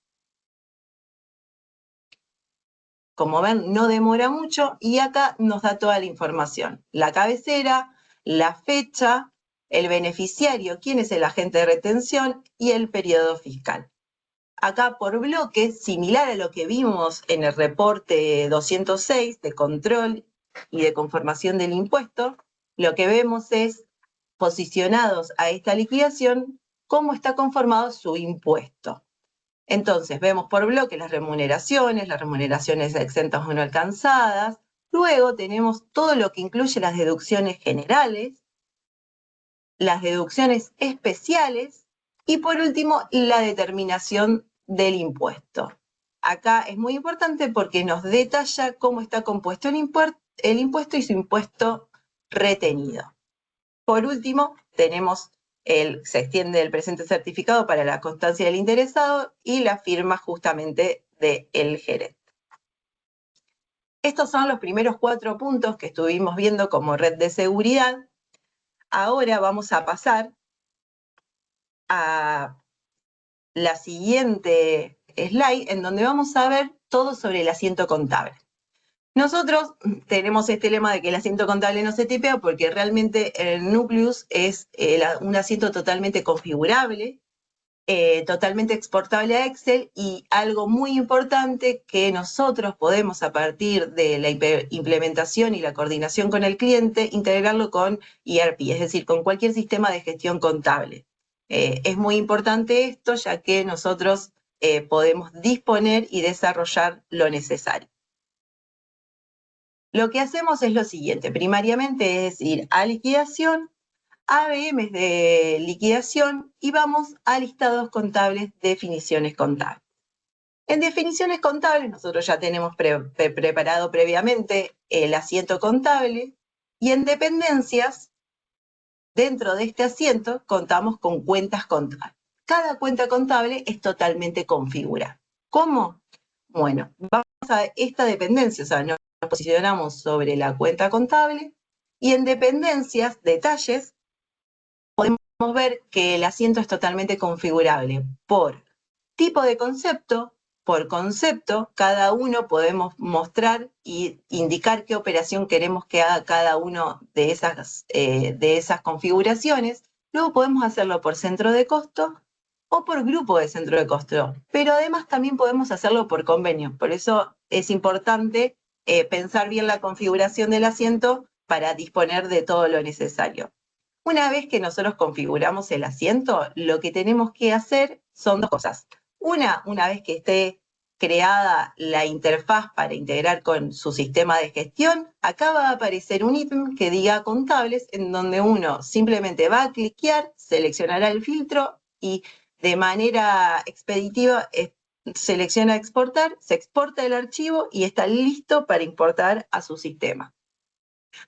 S5: Como ven, no demora mucho y acá nos da toda la información. La cabecera, la fecha, el beneficiario, quién es el agente de retención y el periodo fiscal. Acá por bloque, similar a lo que vimos en el reporte 206 de control y de conformación del impuesto, lo que vemos es, posicionados a esta liquidación, cómo está conformado su impuesto. Entonces, vemos por bloque las remuneraciones exentas o no alcanzadas. Luego tenemos todo lo que incluye las deducciones generales, las deducciones especiales y por último, la determinación del impuesto. Acá es muy importante porque nos detalla cómo está compuesto el impuesto y su impuesto retenido. Por último, tenemos se extiende el presente certificado para la constancia del interesado y la firma justamente del gerente. Estos son los primeros 4 puntos que estuvimos viendo como red de seguridad. Ahora vamos a pasar a la siguiente slide, en donde vamos a ver todo sobre el asiento contable. Nosotros tenemos este lema de que el asiento contable no se tipea porque realmente el Nucleus es un asiento totalmente configurable, totalmente exportable a Excel, y algo muy importante que nosotros podemos, a partir de la implementación y la coordinación con el cliente, integrarlo con ERP, es decir, con cualquier sistema de gestión contable. Es muy importante esto, ya que nosotros podemos disponer y desarrollar lo necesario. Lo que hacemos es lo siguiente, primariamente es ir a liquidación, ABMs de liquidación, y vamos a listados contables, definiciones contables. En definiciones contables nosotros ya tenemos preparado previamente el asiento contable, y en dependencias, dentro de este asiento, contamos con cuentas contables. Cada cuenta contable es totalmente configurada. ¿Cómo? Bueno, vamos a esta dependencia, o sea, nos posicionamos sobre la cuenta contable, y en dependencias, detalles, podemos ver que el asiento es totalmente configurable por tipo de concepto, por concepto. Cada uno podemos mostrar y indicar qué operación queremos que haga cada uno de esas configuraciones. Luego podemos hacerlo por centro de costo o por grupo de centro de costo, pero además también podemos hacerlo por convenio. Por eso es importante pensar bien la configuración del asiento para disponer de todo lo necesario. Una vez que nosotros configuramos el asiento, lo que tenemos que hacer son dos cosas. Una vez que esté creada la interfaz para integrar con su sistema de gestión, acá va a aparecer un ítem que diga contables, en donde uno simplemente va a cliquear, seleccionará el filtro y de manera expeditiva selecciona exportar, se exporta el archivo y está listo para importar a su sistema.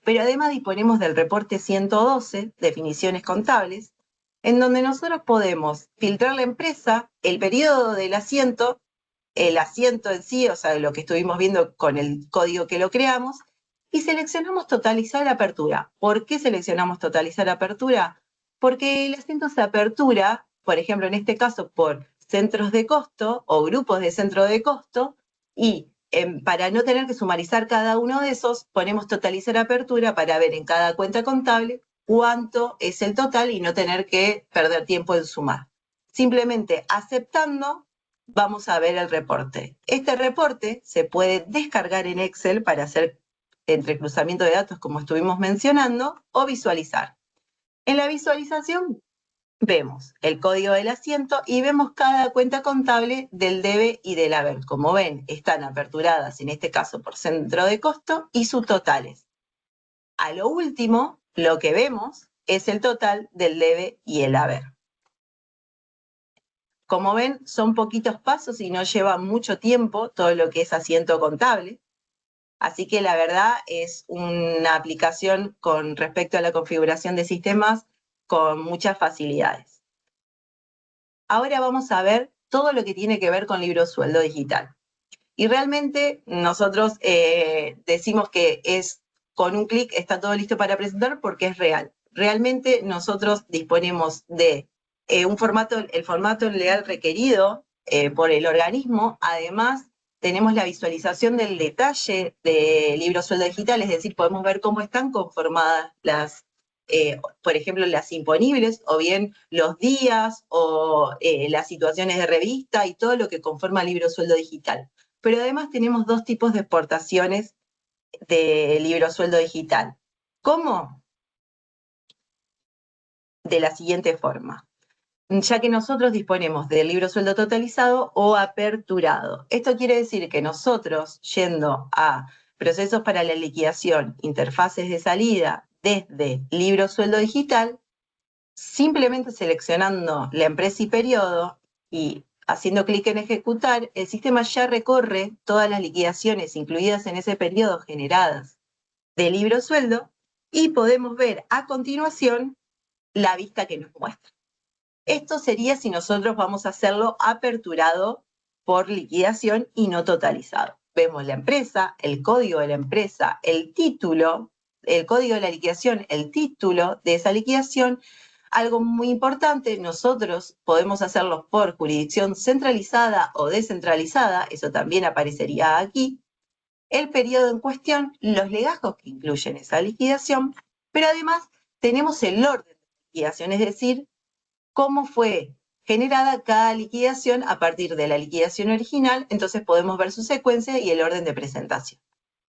S5: Pero además disponemos del reporte 112, definiciones contables, en donde nosotros podemos filtrar la empresa, el periodo del asiento, el asiento en sí, o sea, lo que estuvimos viendo con el código que lo creamos, y seleccionamos totalizar apertura. ¿Por qué seleccionamos totalizar apertura? Porque el asiento se apertura, por ejemplo, en este caso, por centros de costo o grupos de centro de costo, y para no tener que sumarizar cada uno de esos, ponemos totalizar apertura para ver en cada cuenta contable cuánto es el total y no tener que perder tiempo en sumar. Simplemente aceptando, vamos a ver el reporte. Este reporte se puede descargar en Excel para hacer entrecruzamiento de datos, como estuvimos mencionando, o visualizar. En la visualización vemos el código del asiento y vemos cada cuenta contable del debe y del haber. Como ven, están aperturadas, en este caso por centro de costo, y sus totales. A lo último, lo que vemos es el total del debe y el haber. Como ven, son poquitos pasos y no lleva mucho tiempo todo lo que es asiento contable. Así que la verdad es una aplicación con respecto a la configuración de sistemas con muchas facilidades. Ahora vamos a ver todo lo que tiene que ver con libro sueldo digital. Y realmente nosotros decimos que es con un clic está todo listo para presentar porque es real. Realmente nosotros disponemos de el formato legal requerido por el organismo. Además, tenemos la visualización del detalle de libro sueldo digital, es decir, podemos ver cómo están conformadas las, por ejemplo, las imponibles, o bien los días, o las situaciones de revista y todo lo que conforma el libro sueldo digital. Pero además tenemos dos tipos de exportaciones de libro sueldo digital. ¿Cómo? De la siguiente forma. Ya que nosotros disponemos del libro sueldo totalizado o aperturado. Esto quiere decir que nosotros, yendo a procesos para la liquidación, interfaces de salida desde libro sueldo digital, simplemente seleccionando la empresa y periodo y haciendo clic en ejecutar, el sistema ya recorre todas las liquidaciones incluidas en ese periodo generadas de libro sueldo y podemos ver a continuación la vista que nos muestra. Esto sería si nosotros vamos a hacerlo aperturado por liquidación y no totalizado. Vemos la empresa, el código de la empresa, el título, el código de la liquidación, el título de esa liquidación. Algo muy importante, nosotros podemos hacerlo por jurisdicción centralizada o descentralizada, eso también aparecería aquí. el periodo en cuestión, los legajos que incluyen esa liquidación, pero además tenemos el orden de liquidación, es decir, cómo fue generada cada liquidación a partir de la liquidación original, entonces podemos ver su secuencia y el orden de presentación.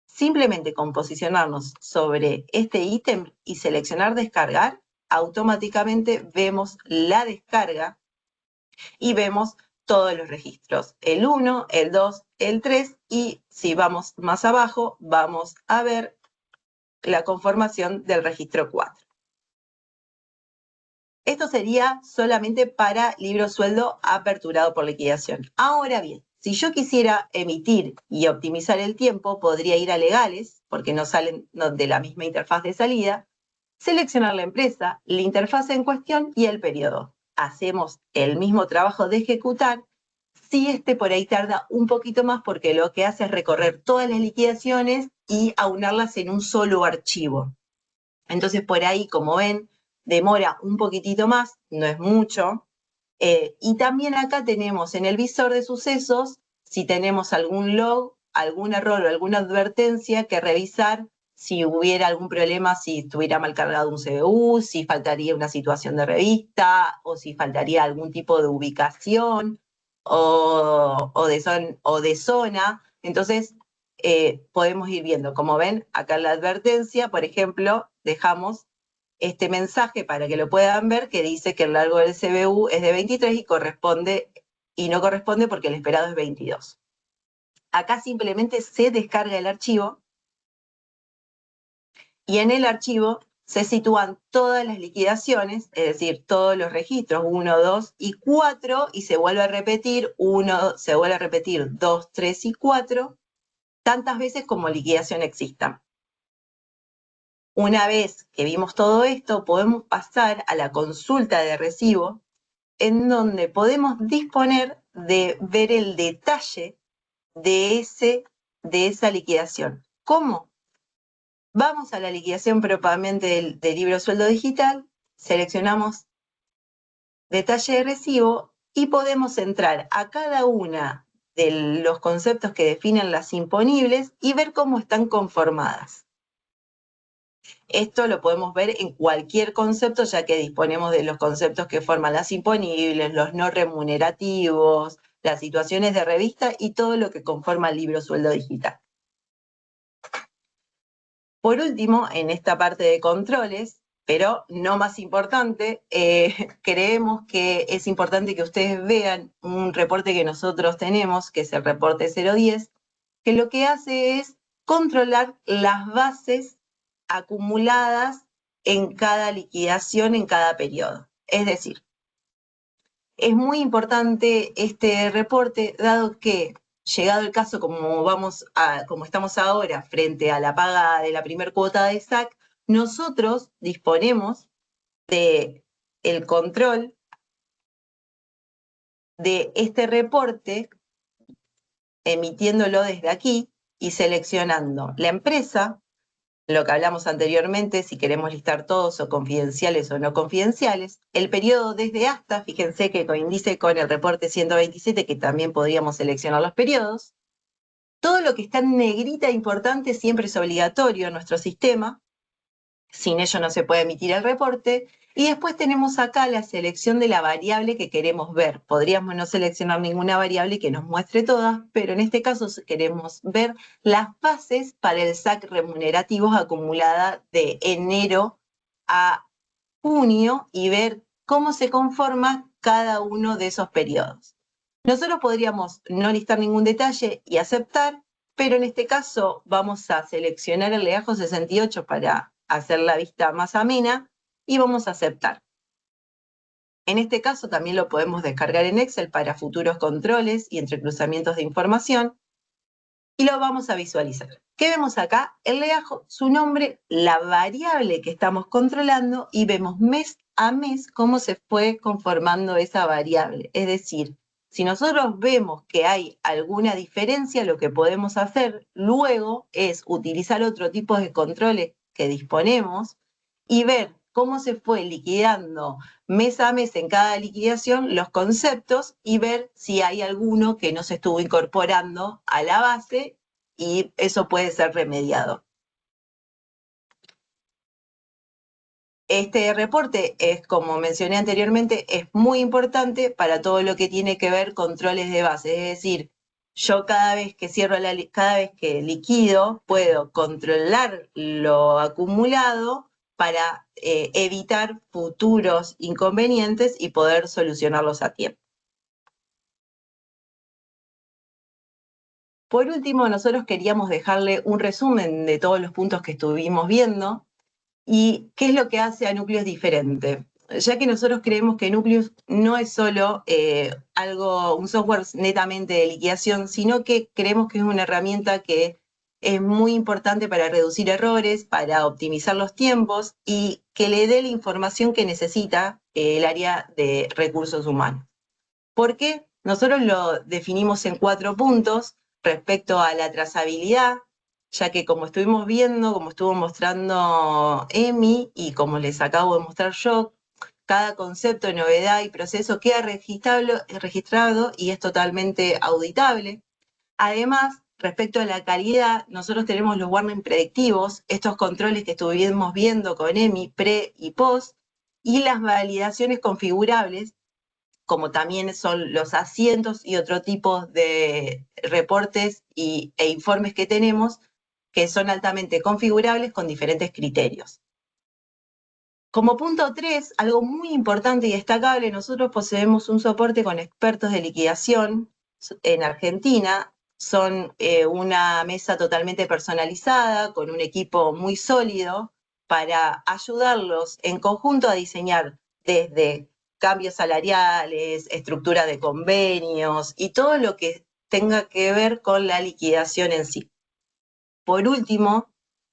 S5: Simplemente con posicionarnos sobre este ítem y seleccionar descargar, automáticamente vemos la descarga y vemos todos los registros, el 1, el 2, el 3, y si vamos más abajo, vamos a ver la conformación del registro 4. Esto sería solamente para libro sueldo aperturado por liquidación. Ahora bien, si yo quisiera emitir y optimizar el tiempo, podría ir a legales, porque no salen de la misma interfaz de salida, seleccionar la empresa, la interfaz en cuestión y el periodo. Hacemos el mismo trabajo de ejecutar, si este por ahí tarda un poquito más porque lo que hace es recorrer todas las liquidaciones y aunarlas en un solo archivo. Entonces por ahí, como ven, demora un poquitito más, no es mucho. Y también acá tenemos en el visor de sucesos, si tenemos algún log, algún error o alguna advertencia, que revisar si hubiera algún problema, si estuviera mal cargado un CBU, si faltaría una situación de revista, o si faltaría algún tipo de ubicación o de zona. Entonces, podemos ir viendo. Como ven, acá en la advertencia, por ejemplo, dejamos este mensaje para que lo puedan ver, que dice que el largo del CBU es de 23 y no corresponde porque el esperado es 22. Acá simplemente se descarga el archivo y en el archivo se sitúan todas las liquidaciones, es decir, todos los registros 1, 2 y 4, y se vuelve a repetir 2, 3 y 4, tantas veces como liquidación exista. Una vez que vimos todo esto, podemos pasar a la consulta de recibo, en donde podemos disponer de ver el detalle de esa liquidación. ¿Cómo? Vamos a la liquidación propiamente del libro sueldo digital, seleccionamos detalle de recibo y podemos entrar a cada una de los conceptos que definen las imponibles y ver cómo están conformadas. Esto lo podemos ver en cualquier concepto, ya que disponemos de los conceptos que forman las imponibles, los no remunerativos, las situaciones de revista y todo lo que conforma el libro sueldo digital. Por último, en esta parte de controles, pero no más importante, creemos que es importante que ustedes vean un reporte que nosotros tenemos, que es el reporte 010, que lo que hace es controlar las bases acumuladas en cada liquidación, en cada periodo. Es decir, es muy importante este reporte, dado que, llegado el caso como estamos ahora, frente a la paga de la primer cuota de SAC, nosotros disponemos del control de este reporte, emitiéndolo desde aquí y seleccionando la empresa, lo que hablamos anteriormente, si queremos listar todos o confidenciales o no confidenciales, el periodo desde hasta, fíjense que coincide con el reporte 127, que también podríamos seleccionar los periodos. Todo lo que está en negrita importante siempre es obligatorio en nuestro sistema, sin ello no se puede emitir el reporte, y después tenemos acá la selección de la variable que queremos ver. Podríamos no seleccionar ninguna variable que nos muestre todas, pero en este caso queremos ver las bases para el SAC remunerativos acumulada de enero a junio y ver cómo se conforma cada uno de esos periodos. Nosotros podríamos no listar ningún detalle y aceptar, pero en este caso vamos a seleccionar el legajo 68 para hacer la vista más amena y vamos a aceptar. En este caso también lo podemos descargar en Excel para futuros controles y entrecruzamientos de información y lo vamos a visualizar. ¿Qué vemos acá? El legajo, su nombre, la variable que estamos controlando y vemos mes a mes cómo se fue conformando esa variable. Es decir, si nosotros vemos que hay alguna diferencia, lo que podemos hacer luego es utilizar otro tipo de controles que disponemos y ver cómo se fue liquidando mes a mes en cada liquidación los conceptos y ver si hay alguno que no se estuvo incorporando a la base y eso puede ser remediado. Este reporte es, como mencioné anteriormente, es muy importante para todo lo que tiene que ver controles de base, es decir, yo cada vez que cada vez que liquido, puedo controlar lo acumulado para evitar futuros inconvenientes y poder solucionarlos a tiempo. Por último, nosotros queríamos dejarle un resumen de todos los puntos que estuvimos viendo y qué es lo que hace a Nucleus diferente. Ya que nosotros creemos que Nucleus no es solo un software netamente de liquidación, sino que creemos que es una herramienta que es muy importante para reducir errores, para optimizar los tiempos y que le dé la información que necesita el área de recursos humanos. ¿Por qué? Nosotros lo definimos en 4 puntos respecto a la trazabilidad, ya que como estuvimos viendo, como estuvo mostrando Emi y como les acabo de mostrar yo, cada concepto, novedad y proceso queda registrado y es totalmente auditable. Además, respecto a la calidad, nosotros tenemos los warning predictivos, estos controles que estuvimos viendo con Emi, pre y post, y las validaciones configurables, como también son los asientos y otro tipo de reportes e informes que tenemos, que son altamente configurables con diferentes criterios. Como punto 3, algo muy importante y destacable, nosotros poseemos un soporte con expertos de liquidación en Argentina. Son una mesa totalmente personalizada, con un equipo muy sólido, para ayudarlos en conjunto a diseñar desde cambios salariales, estructura de convenios y todo lo que tenga que ver con la liquidación en sí. Por último,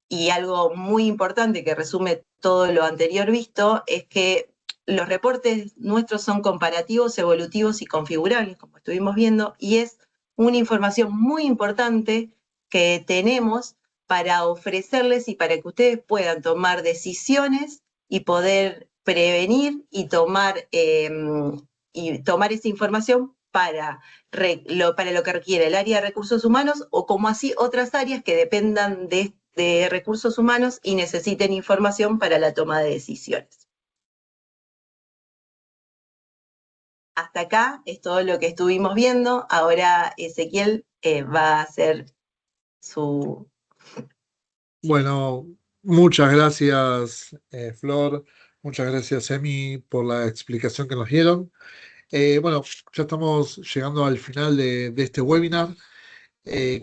S5: y algo muy importante que resume todo lo anterior visto, es que los reportes nuestros son comparativos, evolutivos y configurables, como estuvimos viendo, y es una información muy importante que tenemos para ofrecerles y para que ustedes puedan tomar decisiones y poder prevenir y tomar esa información para lo que requiere el área de recursos humanos o como así otras áreas que dependan de recursos humanos y necesiten información para la toma de decisiones. Hasta acá es todo lo que estuvimos viendo. Ahora Ezequiel va a hacer su...
S1: Bueno, muchas gracias, Flor. Muchas gracias, Emi, por la explicación que nos dieron. Bueno, ya estamos llegando al final de este webinar.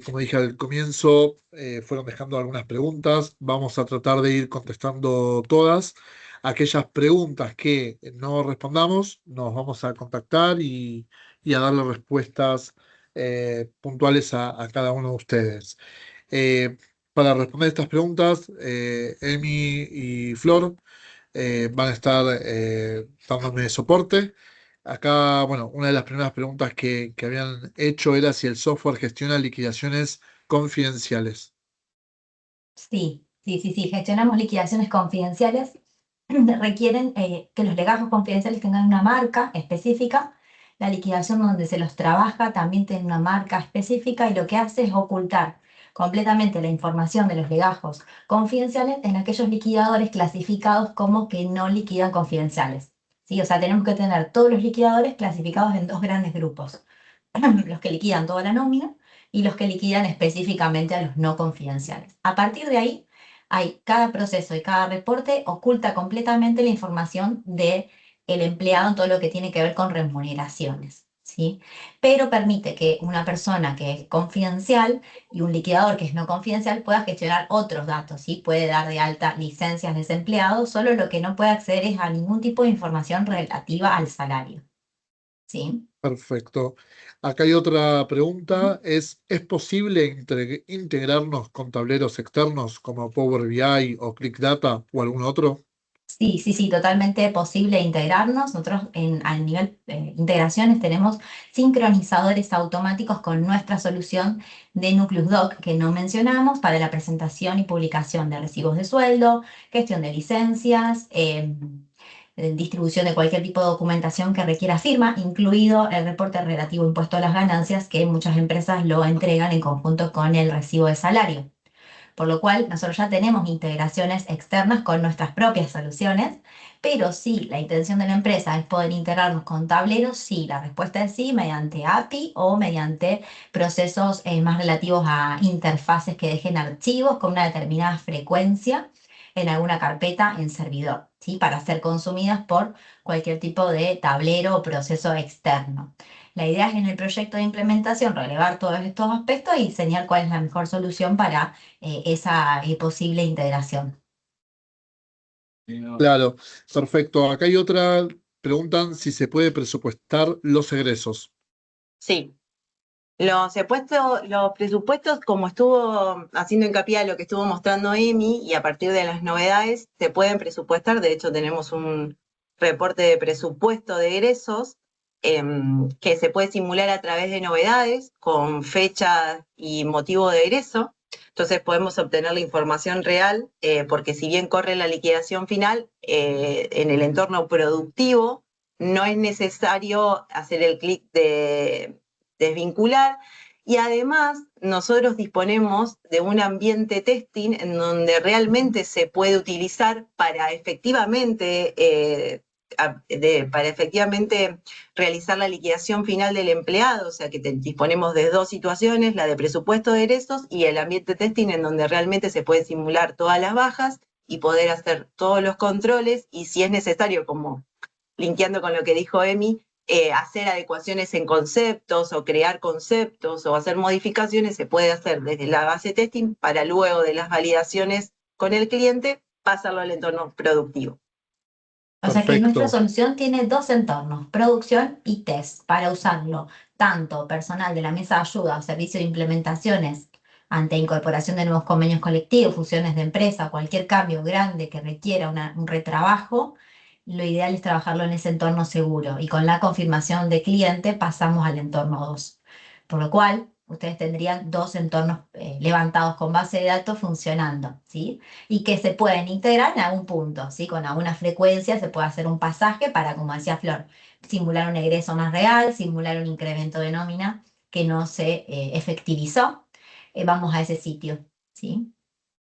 S1: Como dije al comienzo, fueron dejando algunas preguntas. Vamos a tratar de ir contestando todas. Aquellas preguntas que no respondamos, nos vamos a contactar y a darle respuestas puntuales a cada uno de ustedes. Para responder estas preguntas, Emi y Flor van a estar dándome soporte. Acá, bueno, una de las primeras preguntas que habían hecho era si el software gestiona liquidaciones confidenciales.
S4: Sí, gestionamos liquidaciones confidenciales. Requieren que los legajos confidenciales tengan una marca específica. La liquidación donde se los trabaja también tiene una marca específica y lo que hace es ocultar completamente la información de los legajos confidenciales en aquellos liquidadores clasificados como que no liquidan confidenciales. ¿Sí? O sea, tenemos que tener todos los liquidadores clasificados en 2 grandes grupos. Los que liquidan toda la nómina y los que liquidan específicamente a los no confidenciales. A partir de ahí, cada proceso y cada reporte oculta completamente la información del empleado en todo lo que tiene que ver con remuneraciones, ¿sí? Pero permite que una persona que es confidencial y un liquidador que es no confidencial pueda gestionar otros datos, ¿sí? Puede dar de alta licencias de desempleado, solo lo que no puede acceder es a ningún tipo de información relativa al salario, ¿sí?
S1: Perfecto. Acá hay otra pregunta, ¿es posible integrarnos con tableros externos como Power BI o ClickData o algún otro?
S4: Sí, totalmente posible integrarnos. Nosotros a nivel integraciones tenemos sincronizadores automáticos con nuestra solución de Nucleus Doc que no mencionamos para la presentación y publicación de recibos de sueldo, gestión de licencias, distribución de cualquier tipo de documentación que requiera firma, incluido el reporte relativo a impuesto a las ganancias, que muchas empresas lo entregan en conjunto con el recibo de salario. Por lo cual, nosotros ya tenemos integraciones externas con nuestras propias soluciones, pero si la intención de la empresa es poder integrarnos con tableros, sí, la respuesta es sí, mediante API o mediante procesos más relativos a interfaces que dejen archivos con una determinada frecuencia en alguna carpeta en servidor, ¿sí? Para ser consumidas por cualquier tipo de tablero o proceso externo. La idea es en el proyecto de implementación relevar todos estos aspectos y diseñar cuál es la mejor solución para esa posible integración.
S1: Claro, perfecto. Acá hay otra, preguntan si se puede presupuestar los egresos.
S5: Sí. Los presupuestos, como estuvo haciendo hincapié a lo que estuvo mostrando Emi, y a partir de las novedades, se pueden presupuestar. De hecho, tenemos un reporte de presupuesto de egresos que se puede simular a través de novedades, con fecha y motivo de egreso. Entonces podemos obtener la información real, porque si bien corre la liquidación final, en el entorno productivo no es necesario hacer el clic de desvincular, y además nosotros disponemos de un ambiente testing en donde realmente se puede utilizar para efectivamente realizar la liquidación final del empleado. O sea que disponemos de dos situaciones, la de presupuesto de egresos y el ambiente testing, en donde realmente se puede simular todas las bajas y poder hacer todos los controles, y si es necesario, como linkeando con lo que dijo Emi, hacer adecuaciones en conceptos o crear conceptos o hacer modificaciones, se puede hacer desde la base testing para luego de las validaciones con el cliente pasarlo al entorno productivo.
S4: O sea que
S1: Perfecto.
S4: nuestra solución tiene dos entornos, producción y test, para usarlo tanto personal de la mesa de ayuda o servicio de implementaciones ante incorporación de nuevos convenios colectivos, fusiones de empresa, cualquier cambio grande que requiera un retrabajo. Lo ideal es trabajarlo en ese entorno seguro, y con la confirmación de cliente pasamos al entorno 2. Por lo cual, ustedes tendrían dos entornos levantados con base de datos funcionando, ¿sí? Y que se pueden integrar en algún punto, ¿sí? Con alguna frecuencia se puede hacer un pasaje para, como decía Flor, simular un egreso más real, simular un incremento de nómina que no se efectivizó. Vamos a ese sitio, ¿sí?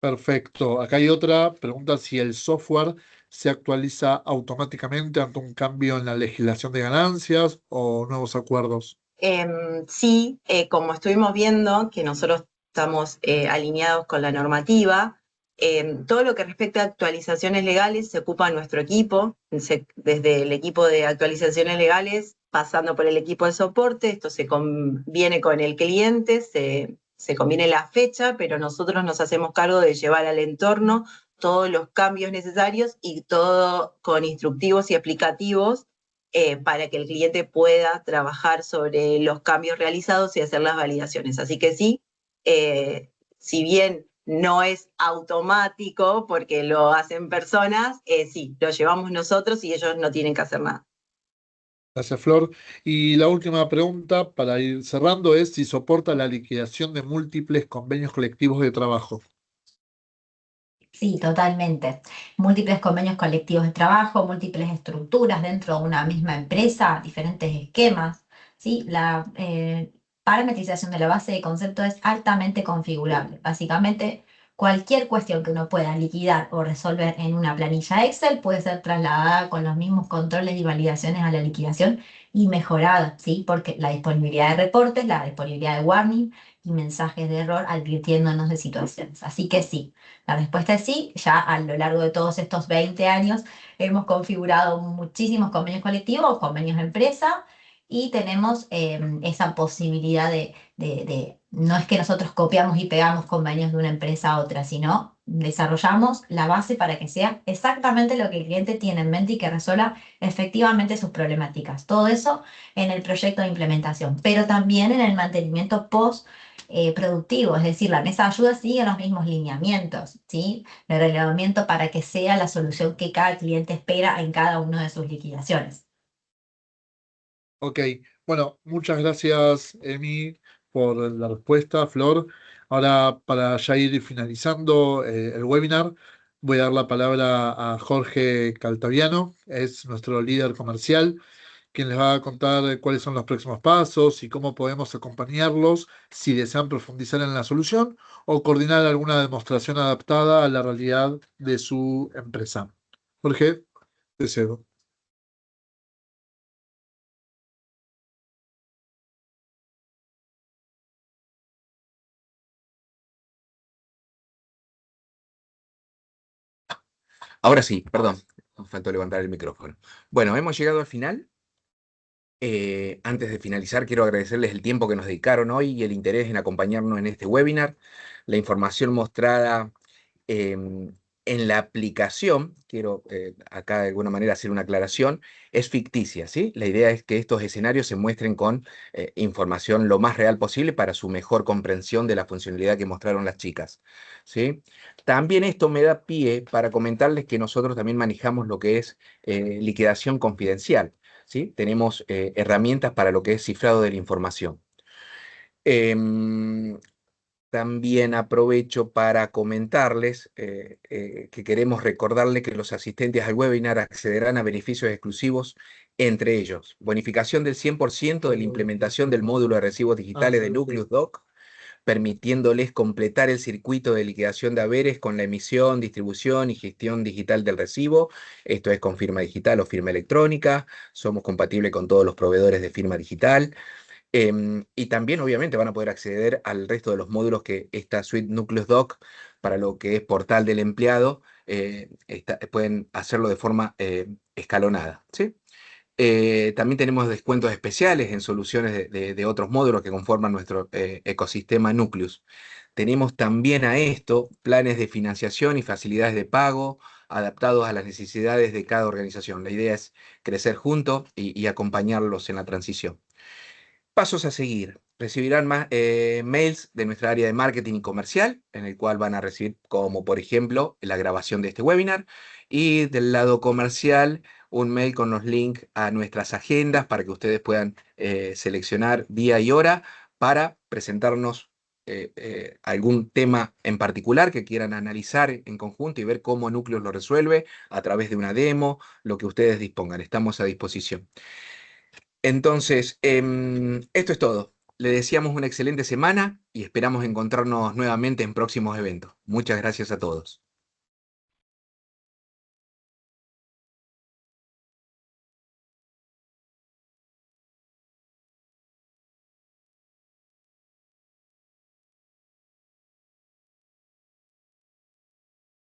S1: Perfecto. Acá hay otra, pregunta si el software se actualiza automáticamente ante un cambio en la legislación de ganancias o nuevos acuerdos.
S5: Sí, como estuvimos viendo que nosotros estamos alineados con la normativa, todo lo que respecta a actualizaciones legales se ocupa nuestro equipo, desde el equipo de actualizaciones legales, pasando por el equipo de soporte. Esto se conviene con el cliente, se conviene la fecha, pero nosotros nos hacemos cargo de llevar al entorno todos los cambios necesarios y todo con instructivos y aplicativos, para que el cliente pueda trabajar sobre los cambios realizados y hacer las validaciones. Así que sí, si bien no es automático porque lo hacen personas, sí, lo llevamos nosotros y ellos no tienen que hacer nada.
S1: Gracias, Flor. Y la última pregunta para ir cerrando es si soporta la liquidación de múltiples convenios colectivos de trabajo.
S4: Sí, totalmente. Múltiples convenios colectivos de trabajo, múltiples estructuras dentro de una misma empresa, diferentes esquemas, ¿sí? La parametrización de la base de concepto es altamente configurable. Básicamente, cualquier cuestión que uno pueda liquidar o resolver en una planilla Excel puede ser trasladada con los mismos controles y validaciones a la liquidación y mejorada, ¿sí? Porque la disponibilidad de reportes, la disponibilidad de warning y mensajes de error advirtiéndonos de situaciones. Así que sí. La respuesta es sí. Ya a lo largo de todos estos 20 años hemos configurado muchísimos convenios colectivos, convenios de empresa, y tenemos esa posibilidad no es que nosotros copiamos y pegamos convenios de una empresa a otra, sino desarrollamos la base para que sea exactamente lo que el cliente tiene en mente y que resuelva efectivamente sus problemáticas. Todo eso en el proyecto de implementación, pero también en el mantenimiento post productivo, es decir, la mesa de ayuda sigue los mismos lineamientos, ¿sí? De relevamiento para que sea la solución que cada cliente espera en cada una de sus liquidaciones.
S1: Ok, bueno, muchas gracias, Emi, por la respuesta, Flor. Ahora, para ya ir finalizando el webinar, voy a dar la palabra a Jorge Caltabiano, es nuestro líder comercial, quien les va a contar cuáles son los próximos pasos y cómo podemos acompañarlos si desean profundizar en la solución o coordinar alguna demostración adaptada a la realidad de su empresa. Jorge, te cedo.
S6: Ahora sí, perdón, me faltó levantar el micrófono. Bueno, hemos llegado al final. Antes de finalizar, quiero agradecerles el tiempo que nos dedicaron hoy y el interés en acompañarnos en este webinar. La información mostrada en la aplicación, quiero acá de alguna manera hacer una aclaración, es ficticia, ¿sí? La idea es que estos escenarios se muestren con información lo más real posible para su mejor comprensión de la funcionalidad que mostraron las chicas, ¿sí? También esto me da pie para comentarles que nosotros también manejamos lo que es liquidación confidencial, ¿sí? Tenemos herramientas para lo que es cifrado de la información. También aprovecho para comentarles que queremos recordarles que los asistentes al webinar accederán a beneficios exclusivos, entre ellos bonificación del 100% de la implementación del módulo de recibos digitales de Nucleus Doc, permitiéndoles completar el circuito de liquidación de haberes con la emisión, distribución y gestión digital del recibo. Esto es con firma digital o firma electrónica. Somos compatibles con todos los proveedores de firma digital. Y también, obviamente, van a poder acceder al resto de los módulos que esta suite Nucleus Doc, para lo que es portal del empleado, pueden hacerlo de forma escalonada, ¿sí? También tenemos descuentos especiales en soluciones de otros módulos que conforman nuestro ecosistema Nucleus. Tenemos también a esto planes de financiación y facilidades de pago adaptados a las necesidades de cada organización. La idea es crecer juntos y acompañarlos en la transición. Pasos a seguir. Recibirán más mails de nuestra área de marketing y comercial, en el cual van a recibir, como por ejemplo, la grabación de este webinar. Y del lado comercial, un mail con los links a nuestras agendas para que ustedes puedan seleccionar día y hora para presentarnos algún tema en particular que quieran analizar en conjunto y ver cómo Nucleus lo resuelve a través de una demo, lo que ustedes dispongan. Estamos a disposición. Entonces, esto es todo. Le deseamos una excelente semana y esperamos encontrarnos nuevamente en próximos eventos. Muchas gracias a todos.